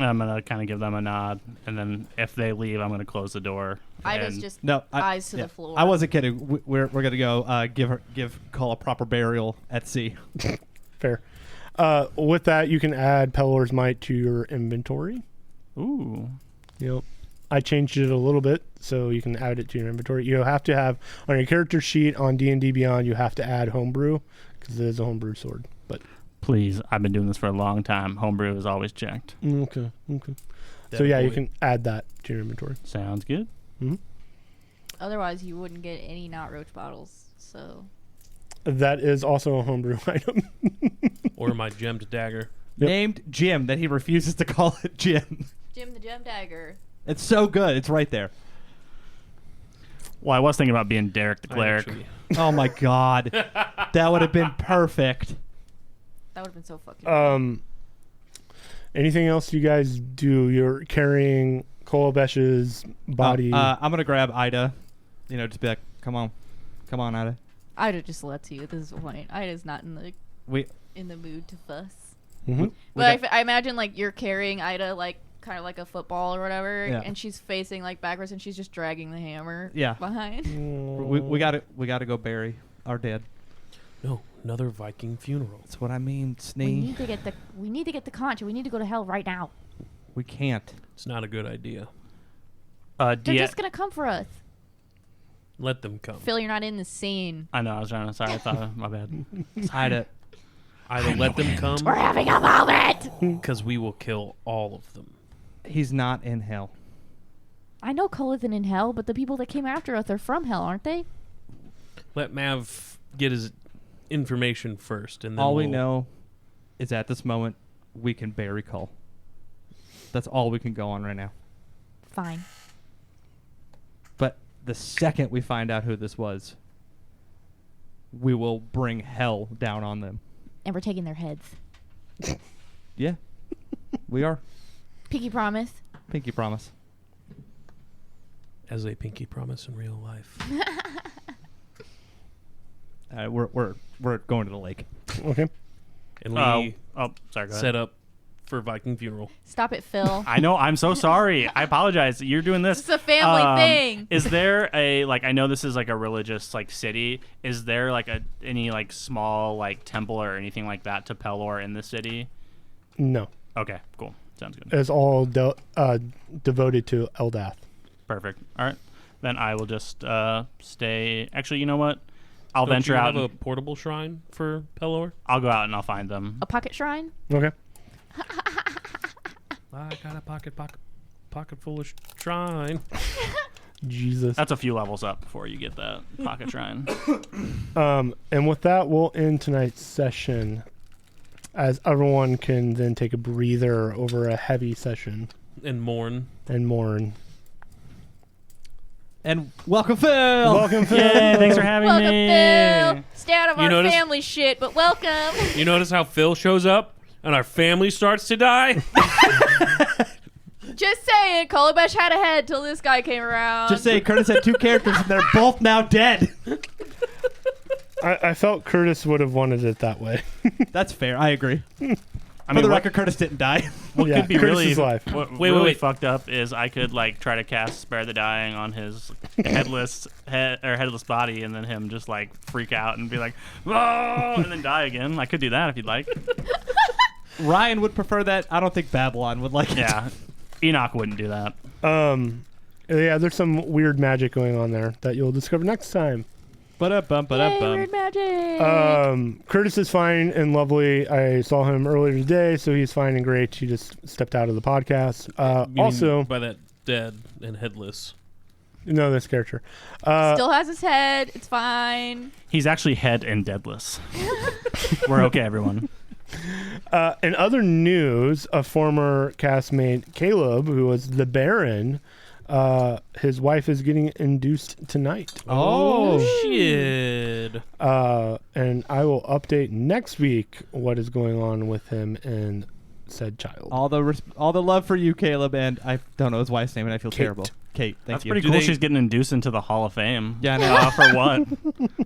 I'm gonna kind of give them a nod, and then if they leave, I'm gonna close the door. Ida's and- just No, eyes to the floor. I wasn't kidding. We're gonna go give Call a proper burial at sea. Fair. With that, you can add Pelor's Might to your inventory. Ooh. Yep. I changed it a little bit so you can add it to your inventory. You have to have on your character sheet on D&D Beyond. You have to add homebrew because it is a homebrew sword. But Please, I've been doing this for a long time. Homebrew is always checked. okay. So yeah, you boy. can add that to your inventory. Sounds good. Otherwise, you wouldn't get any not roach bottles. So That is also a homebrew item. Or my gemmed dagger. Yep. Named Jim that he refuses to call it Jim. Jim the Gem Dagger. It's so good. It's right there. Well, I was thinking about being Derek the I cleric. actually- Oh my god, that would have been perfect. That would have been so fucking. Anything else you guys do? You're carrying Kolobesh's body. I'm gonna grab Ida. You know, just be like, come on, Ida. Ida just lets you at this point. Ida's not in the We mood to fuss. Mhm. But I imagine like you're carrying Ida like kind of like a football or whatever, Yeah. and she's facing like backwards, and she's just dragging the hammer Yeah. behind. we gotta go bury our dead. No, another Viking funeral. That's what I mean, We Snee. need to get the conch. We need to go to hell right now. We can't. It's not a good idea. They're just gonna come for us. Let them come. Phil, you're not in the scene. I know. I was trying to. Sorry, I thought. My bad. Hide it. Either let them come, We're having a moment. because we will kill all of them. He's not in hell. I know Cole isn't in hell, but the people that came after us are from hell, aren't they? Let Mav get his information first, and then All we we'll- know is at this moment we can bury Cole. That's all we can go on right now. Fine. But the second we find out who this was, we will bring hell down on them. And we're taking their heads. Yeah, we are. Pinky promise. Pinky promise. as a pinky promise in real life. We're going to the lake. Okay. And we Sorry, go ahead. set up for Viking funeral. Stop it, Phil. I know. I'm so sorry. I apologize. You're doing this. It's a family thing. Is there a I know this is like a religious city. Is there any small temple or anything like that to Pelor in the city? No. Okay, cool. Sounds good. It's all devoted to Eldath. Perfect. All right. Then I will just stay. Actually, you know what? I'll Don't venture you out. have a portable shrine for Pelor? I'll go out and I'll find them. A pocket shrine? Okay. I got a pocket full of shrine. Jesus. That's a few levels up before you get that pocket shrine. And with that, we'll end tonight's session, as everyone can then take a breather over a heavy session And mourn. and mourn. And welcome, Phil. Welcome, Phil. Yay! Thanks for having Welcome, me. Phil. Stay out of You our notice- family shit, but welcome. You notice how Phil shows up and our family starts to die? Just saying, Calabash had a head till this guy came around. Just say Curtis had two characters and they're both now dead. I felt Curtis would have wanted it that way. That's fair. I agree. I For the what- record, Curtis didn't die. What Yeah, could be Curtis's really life. What Wait, really wait. fucked up is I could try to cast Spare the Dying on his headless body, and then him just freak out and be like, "Whoa!" and then die again. I could do that if you'd like. Ryan would prefer that. I don't think Babylon would like it. Yeah, Enoch wouldn't do that. Yeah, there's some weird magic going on there that you'll discover next time. Ba-da-bum, Yay, ba-da-bum. weird magic. Curtis is fine and lovely. I saw him earlier today, so he's fine and great. He just stepped out of the podcast. You mean Also, by that dead and headless. no, this character. Still has his head. It's fine. He's actually head and deadless. We're okay, everyone. In other news, a former castmate, Caleb, who was the Baron, his wife is getting induced tonight. Oh. Shit. And I will update next week what is going on with him and said child. All the love for you, Caleb, and I don't know his wife's name, and I feel Kate. terrible. Kate, thank That's you. pretty Do cool. they- She's getting induced into the Hall of Fame. Yeah, I know. For what?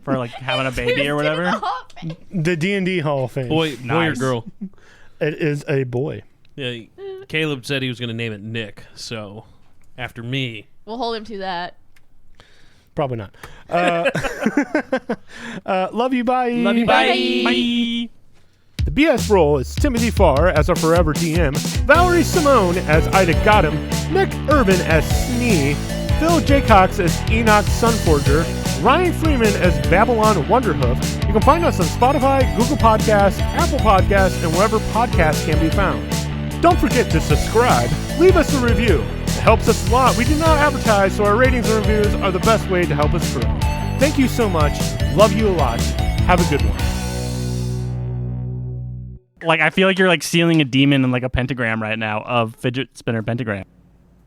For having a baby or whatever. The D&D Hall of Fame. Boy or Nice. girl? It is a boy. Yeah, Caleb said he was going to name it Nick, so after me. We'll hold him to that. Probably not. Love you, bye. Love you, Bye. Bye. The BS role is Timothy Farr as our forever TM, Valerie Simone as Ida Gotham, Nick Urban as Snee, Phil Jaycox as Enoch Sunforger, Ryan Freeman as Babylon Wonderhoof. You can find us on Spotify, Google Podcasts, Apple Podcasts, and wherever podcasts can be found. Don't forget to subscribe. Leave us a review. It helps us a lot. We do not advertise, so our ratings and reviews are the best way to help us grow. Thank you so much. Love you a lot. Have a good one. I feel like you're sealing a demon in a pentagram right now of fidget spinner pentagram.